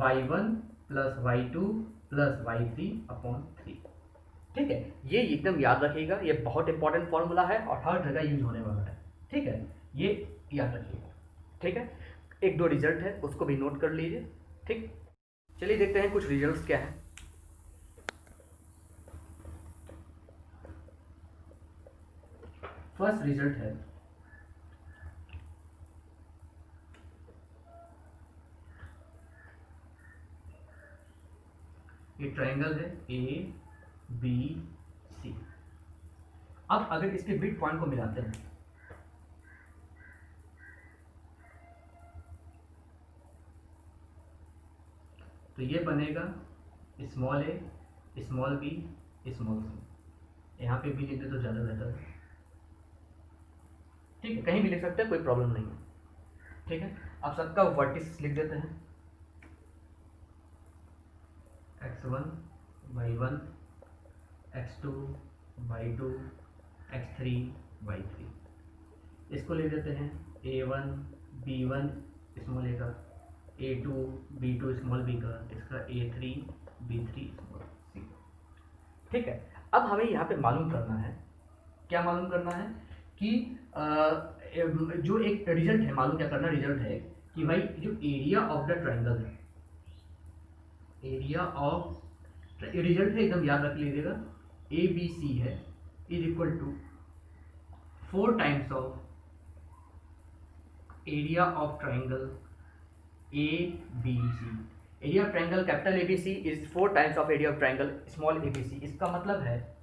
y1 plus y2 plus y3 upon 3, ठीक है। ये एकदम याद रखिएगा, ये बहुत इंपॉर्टेंट फॉर्मूला है और हर जगह यूज होने वाला है, ठीक है, ये याद रखिएगा, ठीक है। 1-2 रिजल्ट है, उसको भी नोट कर लीजिए, ठीक। चलिए देखते हैं कुछ रिजल्ट्स क्या है। फर्स्ट रिजल्ट है ये ट्रायंगल है ABC। अब अगर इसके मिड पॉइंट को मिलाते हैं तो ये बनेगा small a small b small c। यहाँ पे भी लिख दे तो ज़्यादा बेहतर है, ठीक है, कहीं भी लिख सकते हैं, कोई प्रॉब्लम नहीं है, ठीक है। अब सबका वर्टिस लिख देते हैं, x1 y1 x2 y2 x3 y3। इसको लिख देते हैं a1 b1 स्मॉल a का, a2 b2 स्मॉल b का, इसका a3 b3 स्मॉल c, ठीक है। अब हमें यहाँ पे मालूम करना है, क्या मालूम करना है कि जो एक रिजल्ट है, मालूम क्या करना, रिजल्ट है कि भाई जो एरिया ऑफ द ट्रायंगल है, एरिया ऑफ रिजल्ट है, एकदम याद रख लीजिएगा, ABC है is equal to 4 times of area of triangle ABC। Area of triangle capital ABC is 4 times of area of triangle small ABC। इसका मतलब है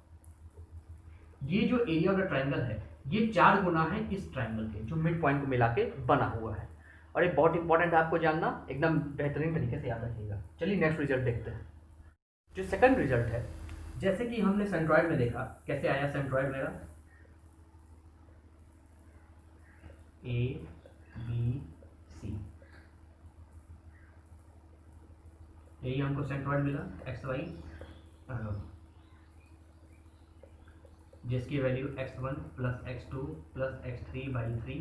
ये जो एरिया ऑफ द ट्रायंगल है ये 4 गुना है इस ट्रायंगल के, जो मिड पॉइंट को मिला के बना हुआ है। और ये बहुत इंपॉर्टेंट है आपको जानना, एकदम बेहतरीन तरीके से याद रखिएगा। चलिए नेक्स्ट रिजल्ट देखते हैं। जो सेकंड रिजल्ट है, जैसे कि हमने सेंट्रॉइड में देखा, कैसे आया सेंट्रॉइड मेरा, ABC, यही हमको सेंट्रॉइड मिला एक्स वाई, जिसकी value x1 plus x2 plus x3 y3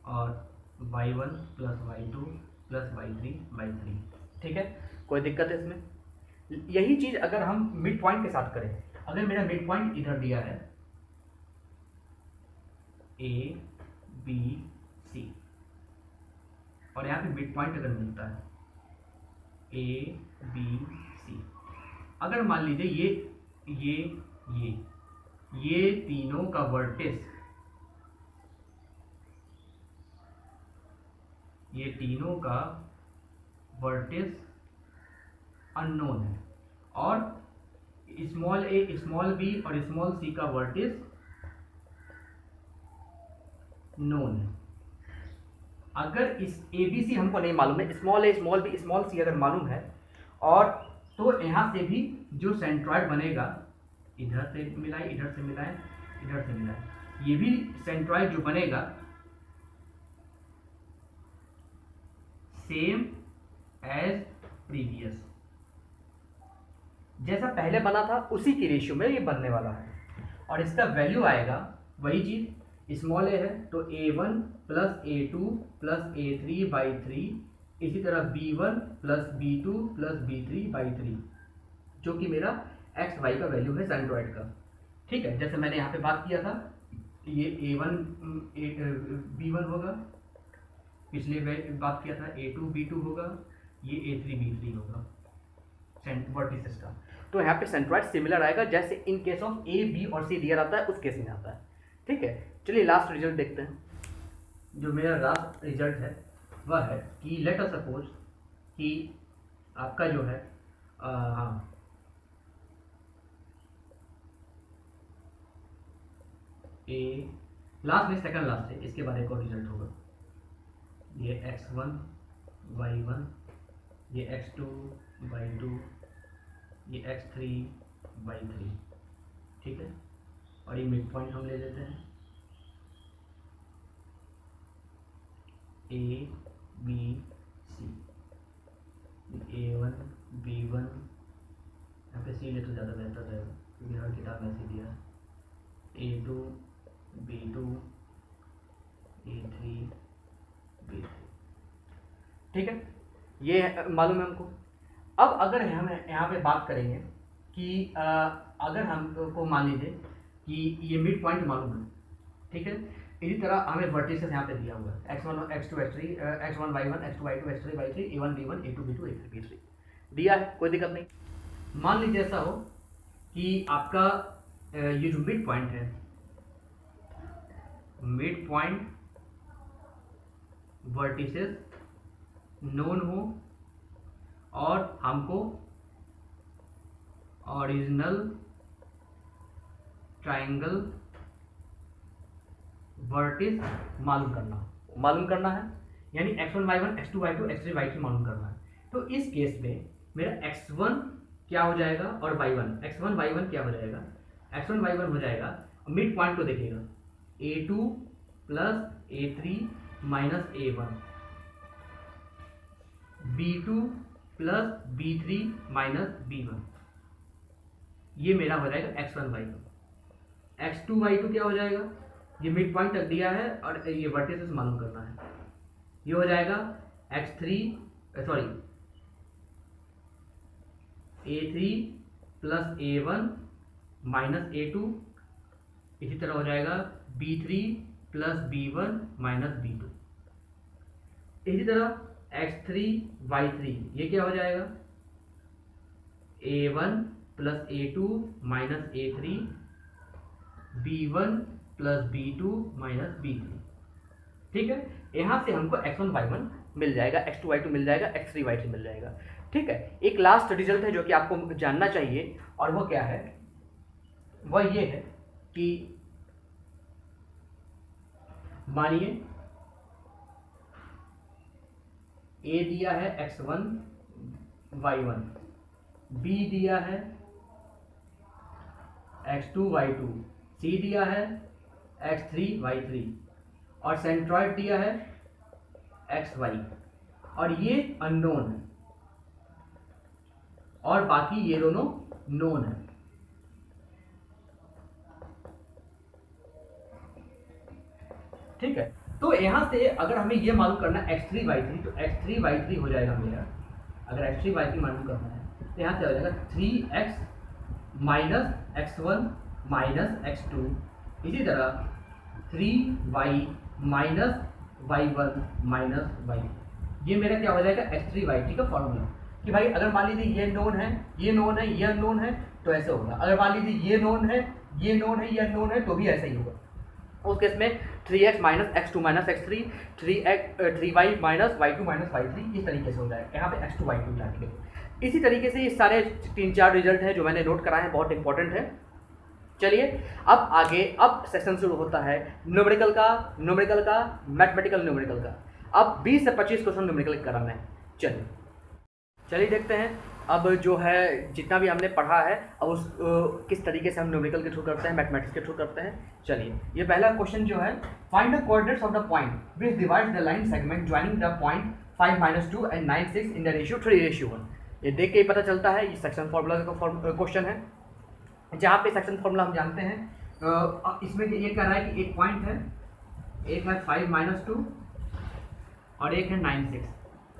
और y1 plus y2 plus y3, ठीक है, कोई दिक्कत है इसमें। यही चीज़ अगर हम मिड पॉइंट के साथ करें, अगर मेरा मिड पॉइंट इधर दिया है ABC और यहाँ पे मिड पॉइंट अगर मिलता है ABC, अगर मान लीजिए ये तीनों का वर्टिस, ये तीनों का वर्टिस अननोन है और स्मॉल a स्मॉल b और स्मॉल c का वर्टिस नोन है। अगर इस ABC हमको नहीं मालूम है, small a small b small c अगर मालूम है, और तो यहाँ से भी जो सेंट्रॉइड बनेगा, इधर से मिलाए इधर से मिलाए इधर से मिलाए, ये भी सेंट्रॉइड जो बनेगा सेम एज प्रीवियस, जैसा पहले बना था उसी की रेशियो में ये बनने वाला है। और इसका वैल्यू आएगा वही चीज, स्मॉल a है तो a1 plus a2 plus a3 by 3, इसी तरह b1 plus b2 plus b3 by 3, जो कि मेरा एक्स वाई का वैल्यू है सेंट्रॉइड का, ठीक है। जैसे मैंने यहाँ पे बात किया था, ये a1 b1 होगा, पिछले बात किया था a2 b2 होगा, ये a3 b3 होगा वर्टिसेस का। तो यहाँ पे सेंट्रॉइड सिमिलर आएगा जैसे in case of a b और c दिया रहता है उस केस में आता है, ठीक है। चलिए लास्ट रिजल्ट देखते हैं। जो मेरा लास्ट रिजल्ट है वह है कि लेट अस सपोज कि आपका जो है हाँ ए लास्ट में सेकंड लास्ट है, इसके बाद एक और रिजल्ट होगा। ये x1 y1, ये x2 y2, ये x3 y3, ठीक है। और ये मिड पॉइंट हम ले लेते हैं a b c, a1 b1, यहाँ पे सी ले तो ज़्यादा बेहतर रहेगा क्योंकि हर किताब में ऐसे दिया है, a2 b2 a3 b3, ठीक है। ये मालूम है हमको। अब अगर हम यहाँ पे बात करेंगे कि अगर हमको मान लीजिए कि ये मिड पॉइंट मालूम है, ठीक है। इसी तरह हमें वर्टिसेस यहाँ पे दिया हुआ है x1 x2 x3 x1 y1 x2 y2 x3 y3 a1 b1 a2 b2 a3 b3 दिया है, कोई दिक्कत नहीं। मान लीजिए ऐसा हो कि आपका ये जो मिड पॉइंट है, मिड पॉइंट वर्टिसेस नोन हो और हमको ओरिजिनल ट्राइंगल वर्टिस मालूम करना है, यानी x1 y1 x2 y2 x3 y3 मालूम करना है। तो इस केस में मेरा x1 क्या हो जाएगा और x1 y1 क्या हो जाएगा, x1 y1 हो जाएगा, मिड पॉइंट को देखिएगा a2 plus a3 minus a1, b2 plus b3 minus b1, ये मेरा हो जाएगा x1 y1। x2 y2 क्या हो जाएगा, ये मिड पॉइंट तक दिया है और ये वर्टिसेस मालूम करना है, ये हो जाएगा a3 plus a1 minus a2, इसी तरह हो जाएगा b3 plus b1 minus b2, इसी तरह x3 y3, ये क्या हो जाएगा a1 plus a2 minus a3 b1 plus b2 minus b3, ठीक है। यहाँ से हमको x1 y1 मिल जाएगा, x2 y2 मिल जाएगा, x3 y3 मिल जाएगा, ठीक है। एक लास्ट रिजल्ट है जो कि आपको जानना चाहिए और वो क्या है, वह ये है कि मानिए a दिया है x1 y1, b दिया है x2 y2, c दिया है x3 y3 और सेंट्रॉइड दिया है xy, और ये अननोन है और बाकी ये दोनों नोन है, ठीक है। तो यहां से अगर हमें ये मालूम करना है x3 y3, तो x3 y3 हो जाएगा मेरा, अगर x3 y3 मालूम करना है तो यहां से हो जाएगा 3x minus x1 minus x2, इसी तरह 3y minus y1 minus y, ये मेरा क्या हो जाएगा x3 y3 का फॉर्मूला। कि भाई अगर मान लीजिए ये नोन है, ये नोन है, ये अननोन है, तो ऐसे होगा। अगर मान लीजिए ये नोन है, ये नोन है, ये अननोन है, तो भी ऐसा ही होगा। उस केस में 3x minus x2 minus x3, 3y minus y2 minus y3, इस तरीके से हो जाएगा। यहाँ पे x2 y2 मिला के इसी तरीके से ये सारे 3-4 रिजल्ट हैं जो मैंने नोट कराए हैं, बहुत इंपॉर्टेंट है। चलिए अब आगे, अब सेक्शन शुरू होता है न्यूमेरिकल का, मैथमेटिकल न्यूमेरिकल का। अब 20 से 25 क्वेश्चन न्यूमेरिकल कराना है। चलिए देखते हैं अब जो है जितना भी हमने पढ़ा है अब उस किस तरीके से हम न्यूमेरिकल के थ्रू करते हैं, मैथमेटिक्स के थ्रू करते हैं। चलिए ये पहला क्वेश्चन जो है, find the coordinates of the point which divides the line segment joining the point 5-2 and 9-6 in the ratio 3:1। ये देख के ही पता चलता है ये सेक्शन फार्मूला का क्वेश्चन है, जहाँ पे सेक्शन फार्मूला हम जानते हैं। इसमें ये कह रहा है कि एक पॉइंट है, एक है 5-2 और एक है 9-6,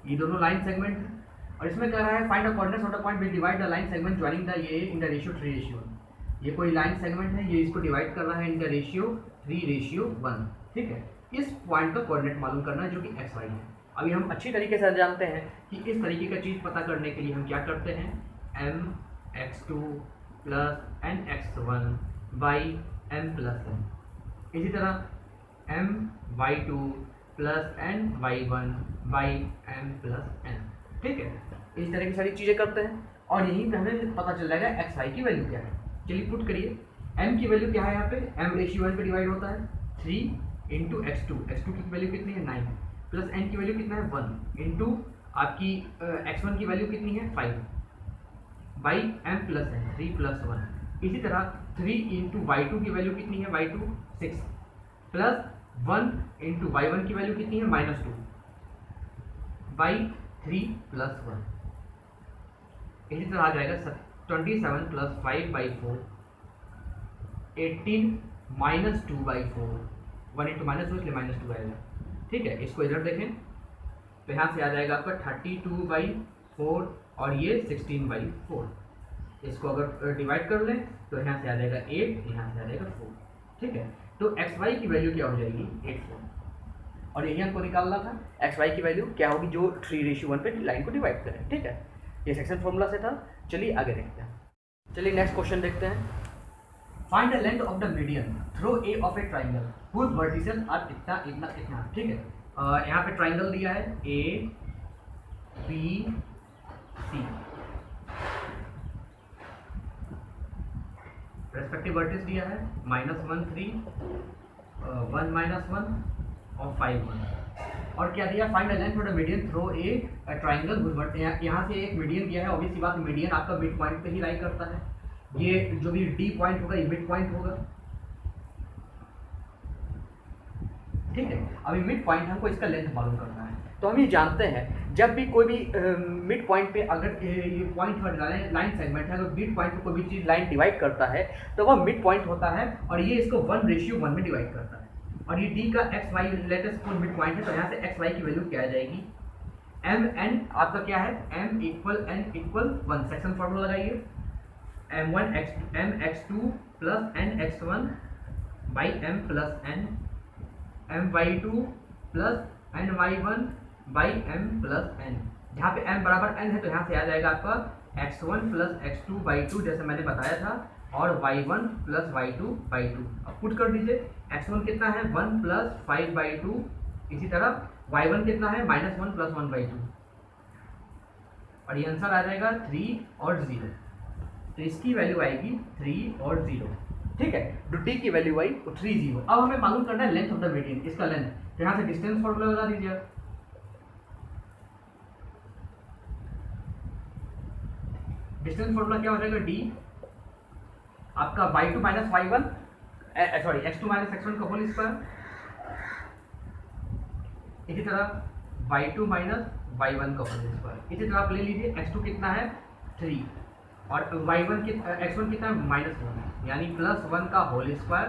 ये दोनों लाइन सेगमेंट है। और इसमें कह रहा है find the coordinates of the point which divide the line segment joining the ये इन द रेशियो 3:1। ये कोई लाइन सेगमेंट है, ये इसको डिवाइड कर रहा है इन द रेशियो 3:1, ठीक है। इस पॉइंट का कोऑर्डिनेट मालूम करना है जो कि xy है। अभी हम अच्छी तरीके से जानते हैं कि इस तरीके का चीज़ पता करने के लिए हम क्या करते हैं, mx2 plus nx1 by m plus n, इसी तरह my2 plus N Y one by M plus N. ठीक है, इस तरह की सारी चीज़ें करते हैं और यहीं पे हमें पता चल जाएगा एक्स वाई की वैल्यू क्या है। चलिए पुट करिए, एम की वैल्यू क्या है यहाँ पे, एम रेशियो 1 पे डिवाइड होता है 3 इंटू एक्स टू की वैल्यू कितनी है 9 प्लस एन की वैल्यू कितना है 1 इंटू आपकी x1 की वैल्यू कितनी है 5 by M plus N 3 plus 1। इसी तरह 3 इंटू y2 की वैल्यू कितनी है y2 6 प्लस 1 इंटू y1 की वैल्यू कितनी है -2 बाई 3 प्लस 1। इसी तरह आ जाएगा 27 plus 5 by 4 18 minus 2 by 4 1 into minus 2 इसलिए -2 आएगा। ठीक है, इसको इधर देखें तो यहाँ से आ जाएगा आपका 32 बाई 4 और ये 16 बाई 4। इसको अगर डिवाइड कर लें तो यहाँ से आ जाएगा 8, यहाँ से आ जाएगा 4। ठीक है, तो एक्स वाई की वैल्यू क्या हो जाएगी 8 4 और यही हमको निकालना था एक्स वाई की वैल्यू क्या होगी जो 3:1 पे लाइन को डिवाइड करें। ठीक है, ये सेक्शन फॉर्मूला से था। चलिए आगे देखते हैं। चलिए नेक्स्ट क्वेश्चन देखते हैं। Find the length of the median through A of a triangle whose vertices are इतना इतना इतना। ठीक है, यहाँ पे ट्राइंगल दिया है A B C, respective vertices दिया है -1 3 1 -1 और 5 1 और क्या दिया find the length of the median through A triangle. यहाँ से एक मीडियन दिया है, ऑब्वियस सी बात मीडियन आपका मिड पॉइंट पे ही लाइक करता है। ये जो भी डी पॉइंट होगा ये मिड पॉइंट होगा। ठीक है, अभी मिड पॉइंट हमको इसका लेंथ मालूम करना है। तो हम ये जानते हैं जब भी कोई भी मिड पॉइंट पे अगर ये पॉइंट लाइन सेगमेंट है तो मिड पॉइंट पे कोई भी चीज़ लाइन डिवाइड करता है तो वह मिड पॉइंट होता है और ये इसको 1:1 में डिवाइड करता है। और ये डी का X Y latest mid point है तो यहाँ से एक्स वाई की वैल्यू क्या आ जाएगी एम एन आपका क्या है M equal N equal 1। Section formula लगाइए m1 x2 plus N x1 by M plus N my2 plus N y1 by M plus N. जहाँ पे m बराबर n है तो यहाँ से आ जाएगा आपका x1 प्लस x2 बाई 2 जैसे मैंने बताया था और y1 प्लस y2 बाई 2। अब पुट कर दीजिए, x1 कितना है 1 प्लस 5 बाई 2, इसी तरह y1 कितना है -1 प्लस 1 बाई 2 और ये आंसर आ जाएगा 3 और 0। तो इसकी वैल्यू आएगी 3 और 0। ठीक है, तो डी की वैल्यू आई 3 0। अब हमें मालूम करना है लेंथ ऑफ द मीडियन, इसका लेंथ। तो यहाँ से डिस्टेंस फॉर्मूला लगा दीजिए। डिस्टेंस फॉर्मूला क्या हो जाएगा डी आपका y2 minus y1 sorry x2 minus x1 का होल स्क्वायर, इसी तरह y2 माइनस y1 का होल स्क्वायर। इसी तरह आप ले लीजिए x2 कितना है 3 और y1 x1 कितना है -1 यानी +1 का होल स्क्वायर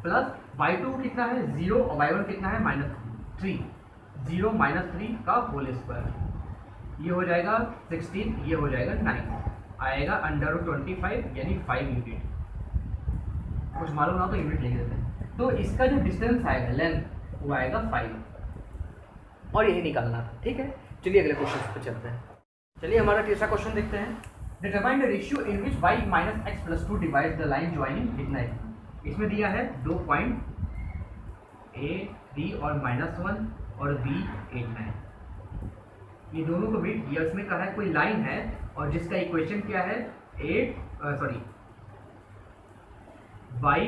प्लस y2 कितना है 0 और y1 कितना है -3 0 -3 का होल स्क्वायर। ये हो जाएगा 16, ये हो जाएगा 9, आएगा √25 यानी 5 यूनिट। कुछ मालूम ना तो यूनिट लिख देते हैं। तो इसका जो डिस्टेंस आएगा लेंथ वो आएगा 5 और यही निकालना था। ठीक है, चलिए अगले क्वेश्चन पे चलते हैं। चलिए हमारा तीसरा क्वेश्चन देखते हैं। Determine the ratio in which y minus x plus 2 divide the line joining लिखना है। इसमें दिया है 2 पॉइंट A 3 और -1 और B 8 9। ये दोनों को मीट किया, उसमें कहा है कोई लाइन है और जिसका इक्वेशन क्या है y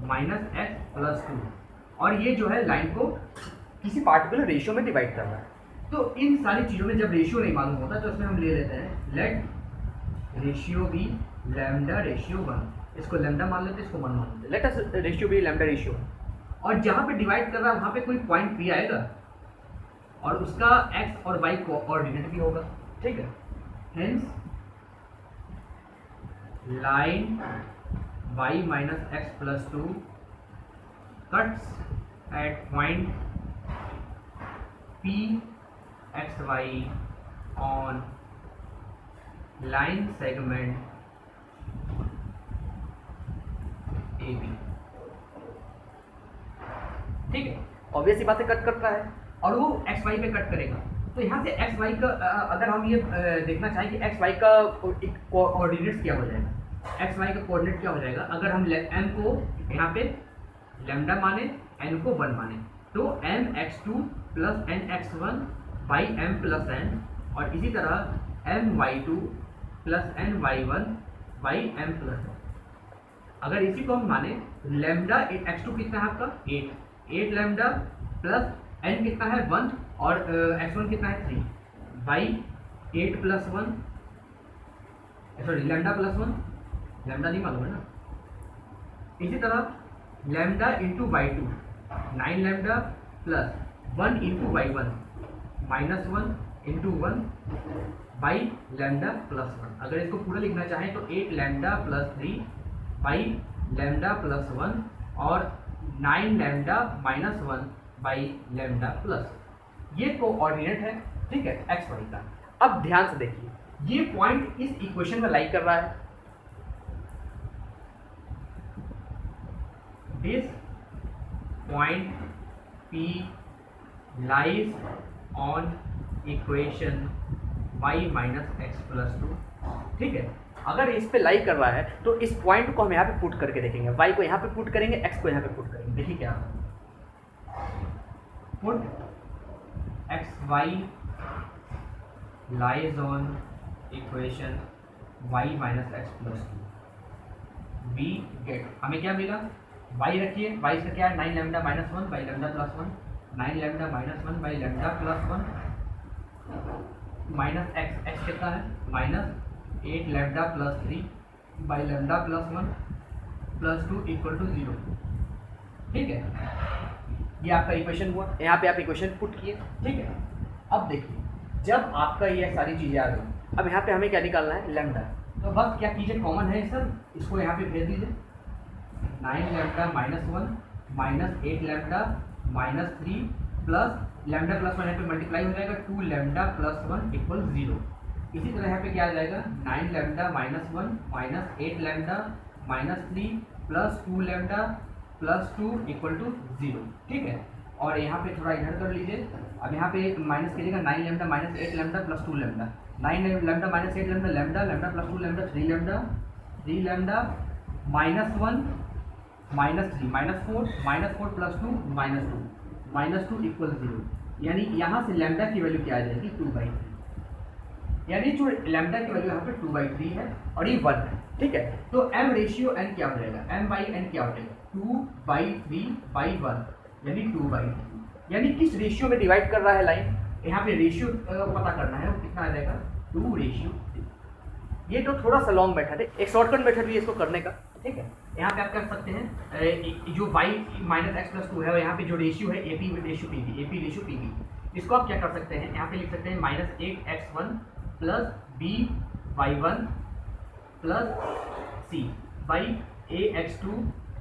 माइनस x प्लस 2 और ये जो है लाइन को किसी पार्टिकुलर रेशियो में डिवाइड कर रहा है। तो इन सारी चीज़ों में जब रेशियो नहीं मालूम होता तो उसमें हम ले लेते हैं let ratio be lambda ratio 1। इसको लैम्डा मान लेते हैं, इसको 1 मान लेते हैं। Let us ratio be lambda ratio. और जहाँ पे डिवाइड कर रहा है वहाँ पे कोई पॉइंट पी आएगा और उसका x और y कोऑर्डिनेट भी होगा। ठीक है, hence line y minus x plus 2 cuts at point p x y on line segment AB। ठीक है, ऑब्वियस ही बात है कट करता है और वो एक्स वाई पे कट करेगा। तो यहाँ से एक्स वाई का अगर हम ये देखना चाहें कि एक्स वाई का कोऑर्डिनेट्स क्या हो जाएगा, एक्स वाई का कोऑर्डिनेट क्या हो जाएगा अगर हम एम को यहाँ पे लैम्डा माने एन को 1 माने तो M x2 plus N X one by M plus N, और इसी तरह M Y two plus N Y one by M plus N. अगर इसी को हम माने तो लेमडा एक्स टू कितना है आपका 8 लेमडा प्लस एन कितना है 1 और एक्स वन कितना है 3 by 8 plus 1, sorry lambda plus 1, lambda नहीं मालूम है ना। इसी तरह lambda into Y two 9 lambda plus 1 into Y one minus 1 into 1 by lambda plus 1। अगर इसको पूरा लिखना चाहें तो 8 lambda plus 3 by lambda plus 1 और 9 lambda minus 1 by lambda plus, ये कोऑर्डिनेट है, ठीक है, एक्स वाई का। अब ध्यान से देखिए, ये पॉइंट इस इक्वेशन में लाई कर रहा है, this point P lies on equation y minus X plus 2, ठीक है। अगर इस पे लाई कर रहा है तो इस पॉइंट को हम यहाँ पे पुट करके देखेंगे, y को यहाँ पे पुट करेंगे, x को यहाँ पे पुट करेंगे। देखिए क्या put X Y lies on equation y minus X plus 2, we get, हमें क्या मिला, y रखिए, y इसका क्या है 9 lambda minus 1 by lambda plus 1, 9 lambda minus 1 by lambda plus 1 minus X, X कितना है minus 8 lambda plus 3 by lambda plus 1 plus 2 equal to 0, ठीक है। ये आपका इक्वेशन हुआ, यहाँ पे आप इक्वेशन पुट किए, ठीक है। अब देखिए, जब आपका ये सारी चीज़ें आ गई, अब यहाँ पे हमें क्या निकालना है, लेमडा। तो बस क्या कीजिए, कॉमन है सर, इसको यहाँ पे भेज दीजिए, 9 lambda minus 1 minus 8 lambda minus 3 plus lambda plus 1 यहाँ पे मल्टीप्लाई हो जाएगा, 2 लेमडा प्लस 1 इक्वल 0। इसी तरह यहाँ पे क्या आ जाएगा, 9 lambda minus 1 minus 8 lambda minus 3 plus 2 lambda plus 2 equal to 0, ठीक है। और यहाँ पे थोड़ा इधर कर लीजिए, अब यहाँ पे माइनस कीजिएगा, 9 lambda minus 8 lambda plus 2 lambda, 9 lambda minus 8 lambda, lambda lambda plus 2 lambda, 3 lambda minus 1 minus 3 minus 4 plus 2 minus 2 equal 0। यानी यहाँ से लेमडा की वैल्यू क्या आ जाएगी 2/3, यानी जो लेमडा की वैल्यू यहाँ पे 2/3 है और ये 1 है, ठीक है। तो m रेशियो n क्या हो जाएगा, m/n क्या हो जाएगा 2/3/1 यानी 2/3। यानी किस रेशियो में डिवाइड कर रहा है लाइन, यहाँ पे रेशियो पता करना है, वो कितना आ जाएगा 2:3। ये तो थोड़ा सा लॉन्ग मेथड है, एक शॉर्टकट मेथड भी इसको करने का, ठीक है। यहाँ पे आप कर सकते हैं, जो y माइनस एक्स प्लस 2 है, और यहाँ पे जो रेशियो है AP रेशियो PB, इसको आप क्या कर सकते हैं, यहाँ पे लिख सकते हैं minus 8x1 plus by1 plus c by ax2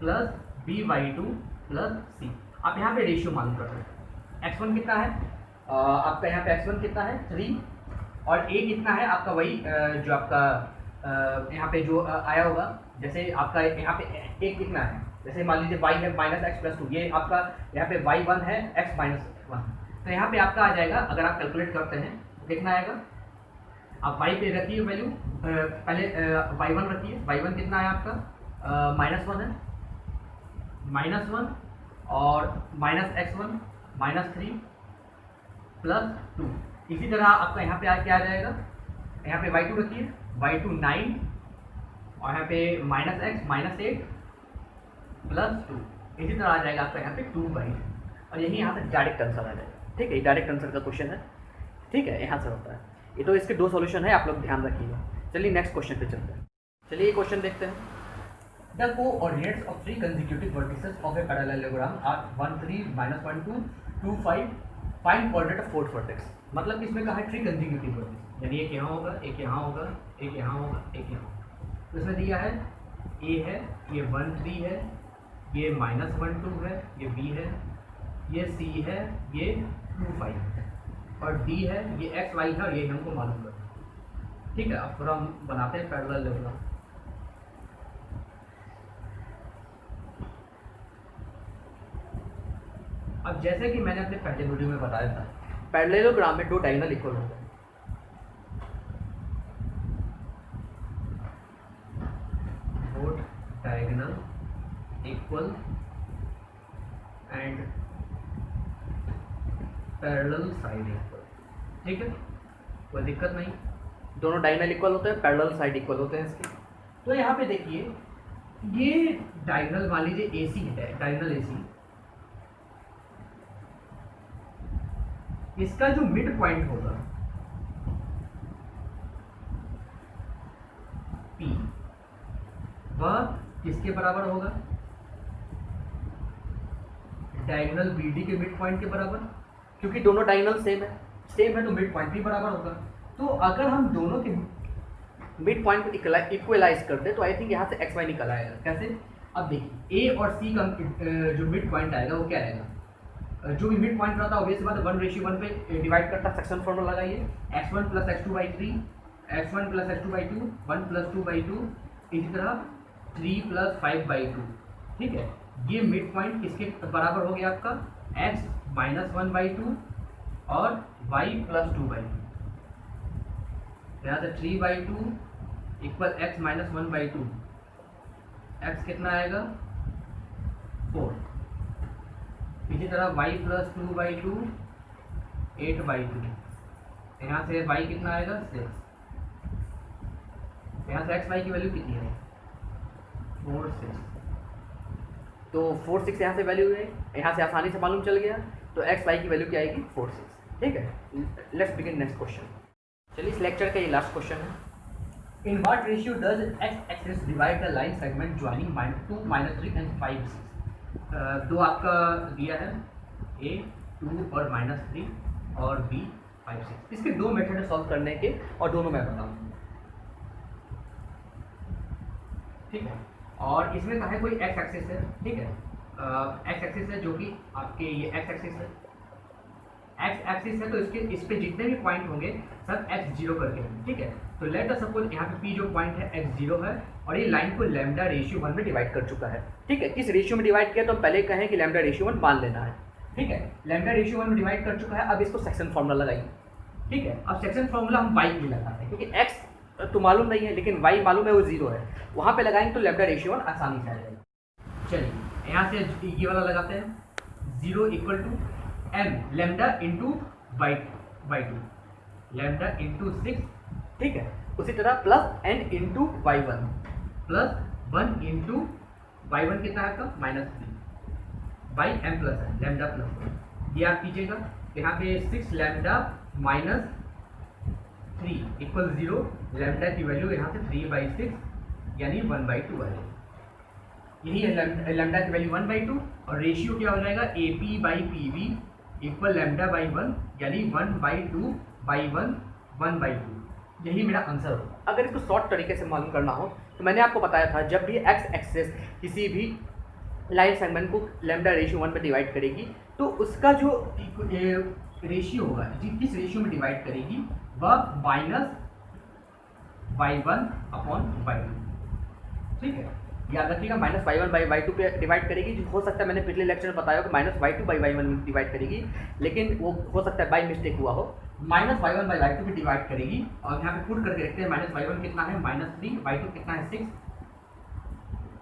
plus by2 plus c। आप यहाँ पे रेशियो मालूम कर सकते हैं, x1 कितना है, आपका यहाँ पे x1 कितना है 3, और a कितना है आपका वही जो आपका यहाँ पे जो आया होगा, जैसे आपका यहाँ पे a कितना है, जैसे मान लीजिए y है माइनस एक्स प्लस 2, ये आपका यहाँ पे y1 है x माइनस 1, तो यहाँ पे आपका आ जाएगा, अगर आप कैलकुलेट करते हैं कितना आएगा, आप y पे रखिए वैल्यू, पहले y1 रखिए, y1 कितना है आपका -1 है, -1 और माइनस x1 -3 प्लस 2। इसी तरह आपका यहाँ पे क्या आ जाएगा, यहाँ पे y2 रखिए, y2 9 और यहाँ पे माइनस एक्स माइनस 8 प्लस 2, इसी तरह आ जाएगा आपका यहाँ पे 2/3, और यही यहाँ पे डायरेक्ट आंसर आ जाएगा, ठीक है। डायरेक्ट आंसर का क्वेश्चन है, ठीक है, यहाँ से होता है ये। तो इसके 2 सॉल्यूशन है, आप लोग ध्यान रखिएगा। चलिए नेक्स्ट क्वेश्चन पे चलते हैं। चलिए ये क्वेश्चन देखते हैं, the coordinates of 3 consecutive vertices of a parallelogram are 1 3 -1 2 2 5, find coordinate of fourth vertex. मतलब इसमें कहा है 3 कंसेक्यूटिव वर्टिसेस, यानी एक यहाँ होगा, एक यहाँ होगा, एक यहाँ होगा, एक यहाँ होगा। तो इसमें दिया है a है, ये 1 3 है, ये -1 2 है, ये b है, ये c है, ये 2 5 है, और d है, ये x y है, और ये हमको मालूम करना है, ठीक है। अब थोड़ा हम बनाते हैं पैरेललोग्राम। अब जैसे कि मैंने अपने पहले वीडियो में बताया था, पैरेललोग्राम में 2 डायगोनल इक्वल होते हैं, both diagonal equal and parallel side equal, ठीक है, कोई दिक्कत नहीं, दोनों डायगोनल इक्वल होते हैं, पैरेलल साइड इक्वल होते हैं इसके। तो यहाँ पे देखिए ये डायगोनल मान लीजिए AC है, डायगोनल AC, इसका जो मिड पॉइंट होगा P वह किसके बराबर होगा, डायगोनल BD के मिड पॉइंट के बराबर, क्योंकि दोनों डायगोनल सेम है तो मिड पॉइंट भी बराबर होगा। तो अगर हम दोनों के मिड पॉइंट को इक्वलाइज कर दे तो आई थिंक यहाँ से XY निकल आएगा। कैसे, अब देखिए A और C का जो मिड पॉइंट आएगा वो क्या आएगा, जो भी मिड पॉइंट रहता है ऑब्वियस बात है 1:1 पे डिवाइड करता है, सेक्शन फॉर्मूला लगाइए, x1 + x2/3, x1 + x2/2, 1 + 2/2, इसी तरह 3 + 5/2, ठीक है। ये मिड पॉइंट किसके बराबर हो गया आपका, x - 1/2 और y + 2/2, यहाँ से 3/2 = x - 1/2, x कितना आएगा 4, इसी तरह y + 2/2 8/2, यहाँ से y कितना आएगा 6, यहाँ से x y की वैल्यू कितनी है 4 6, तो 4 6 यहाँ से वैल्यू है, यहाँ से आसानी से मालूम चल गया, तो x y की वैल्यू क्या आएगी 4 6, ठीक है। Let's begin next question. चलिए इस लेक्चर का ये लास्ट क्वेश्चन है, in what ratio does x axis divide the line segment joining -2 -3 and 5 6, दो आपका दिया है a 2 और -3 और b 5 6, इसके दो मेथड है सॉल्व करने के और दोनों मैं बताऊंगा, ठीक है। और इसमें कहा है कोई x एक्सिस है, ठीक है, x एक्सिस है जो कि आपके ये x एक्सिस है, x एक्सिस है तो इस पे जितने भी पॉइंट होंगे सब x0 करके, ठीक है। तो लेट अस सपोज यहाँ पे P जो पॉइंट है x0 है और ये लाइन को लैम्डा रेशियो 1 में डिवाइड कर चुका है, ठीक है। किस रेशियो में डिवाइड किया तो हम पहले कहें कि लैम्डा रेशियो 1 मान लेना है, ठीक है। लैम्डा रेशियो 1 में डिवाइड कर चुका है, अब इसको सेक्शन फॉर्मूला लगाइए, ठीक है। अब सेक्शन फॉर्मूला हम y के लिए लगाते हैं क्योंकि x तो मालूम नहीं है लेकिन y मालूम है वो 0 है, वहाँ पे लगाएंगे तो लैम्डा रेशियो 1 आसानी से आ जाएगा। चलिए यहाँ से ये वाला लगाते हैं, 0 = m lambda into y2 lambda into 6, ठीक है। उसी तरह plus n into y1 plus 1 into y1 कितना है आपका -3 बाई m प्लस है लैम्डा प्लस, ये आप कीजिएगा यहाँ पे 6 लैम्डा माइनस 3 = 0, लैम्डा की वैल्यू यहाँ से 3/6 यानी 1/2 आ जाएगी, यही है लैम्डा की वैल्यू 1/2 और रेशियो क्या हो जाएगा AP/PV = λ/1 यानी 1/2/1 1/2, यही मेरा आंसर होगा। अगर इसको शॉर्ट तरीके से मालूम करना हो तो मैंने आपको बताया था जब भी x एक्सिस किसी भी लाइन सेगमेंट को लैम्डा रेशियो 1 में डिवाइड करेगी तो उसका जो रेशियो होगा किस रेशियो में डिवाइड करेगी वह -y1/y2, ठीक है। याद रखिएगा -y1/y2 पे डिवाइड करेगी, जो हो सकता है मैंने पिछले लेक्चर में बताया कि -y2/y1 में डिवाइड करेगी, लेकिन वो हो सकता है बाई मिस्टेक हुआ हो, -y1/y2 पे डिवाइड करेगी और यहाँ पे पुट करके देखते हैं -y1 कितना है -3, y2 कितना है 6,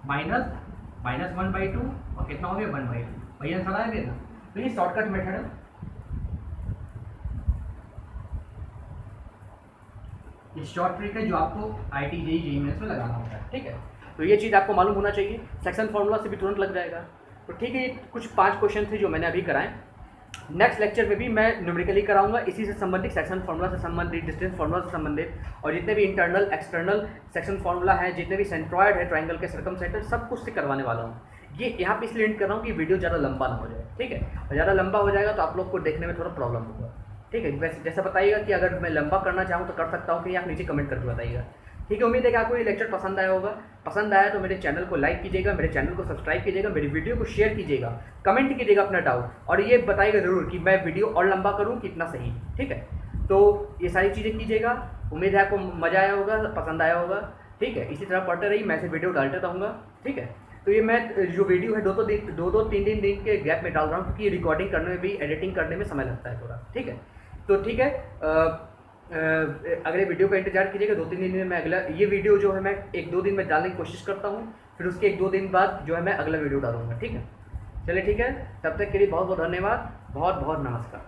-1/2 और कितना हो गया 1/2, वही आंसर आएगा ना। तो ये शॉर्टकट मेथड है, ये शॉर्ट ट्रिक है जो आपको IIT JEE मेंस में लगाना होता है, ठीक है। तो ये चीज़ आपको मालूम होना चाहिए, सेक्शन फॉर्मूला से भी तुरंत लग जाएगा। तो ठीक है, कुछ 5 क्वेश्चन थे जो मैंने अभी कराए, नेक्स्ट लेक्चर में भी मैं न्यूमेरिकली कराऊंगा, इसी से संबंधित सेक्शन फार्मूला से संबंधित, डिस्टेंस फार्मूला से संबंधित और जितने भी इंटरनल एक्सटर्नल सेक्शन फार्मूला है, जितने भी सेंट्रॉयड है ट्राइंगल के सर्कमसेंटर, सब कुछ से करवाने वाला हूँ। ये यहाँ पे इसलिए एंड कर रहा हूँ कि वीडियो ज़्यादा लंबा ना हो जाए, ठीक है। और ज़्यादा लंबा हो जाएगा तो आप लोग को देखने में थोड़ा प्रॉब्लम होगा, ठीक है। वैसे जैसा बताइएगा कि अगर मैं लंबा करना चाहूँ तो कर सकता हूँ कि आप नीचे कमेंट करके बताइएगा, ठीक है। उम्मीद है कि आपको ये लेक्चर पसंद आया होगा। पसंद आया तो मेरे चैनल को लाइक कीजिएगा, मेरे चैनल को सब्सक्राइब कीजिएगा, मेरी वीडियो को शेयर कीजिएगा, कमेंट कीजिएगा अपना डाउट और ये बताइएगा ज़रूर कि मैं वीडियो और लंबा करूँ कितना सही, ठीक है। तो ये सारी चीज़ें कीजिएगा। उम्मीद है आपको मज़ा आया होगा, पसंद आया होगा, ठीक है। इसी तरह पढ़ते रहिए, मैं ऐसे वीडियो डालते रहूँगा, ठीक है। तो ये मैं जो वीडियो है दो तीन दिन के गैप में डाल रहा हूँ क्योंकि रिकॉर्डिंग करने में भी, एडिटिंग करने में समय लगता है थोड़ा, ठीक है। तो ठीक है, अगले वीडियो का इंतजार कीजिएगा। 2-3 दिन में मैं अगला ये वीडियो जो है मैं 1-2 दिन में डालने की कोशिश करता हूँ, फिर उसके 1-2 दिन बाद जो है मैं अगला वीडियो डालूंगा, ठीक है। चलिए ठीक है, तब तक के लिए बहुत बहुत धन्यवाद, बहुत बहुत नमस्कार।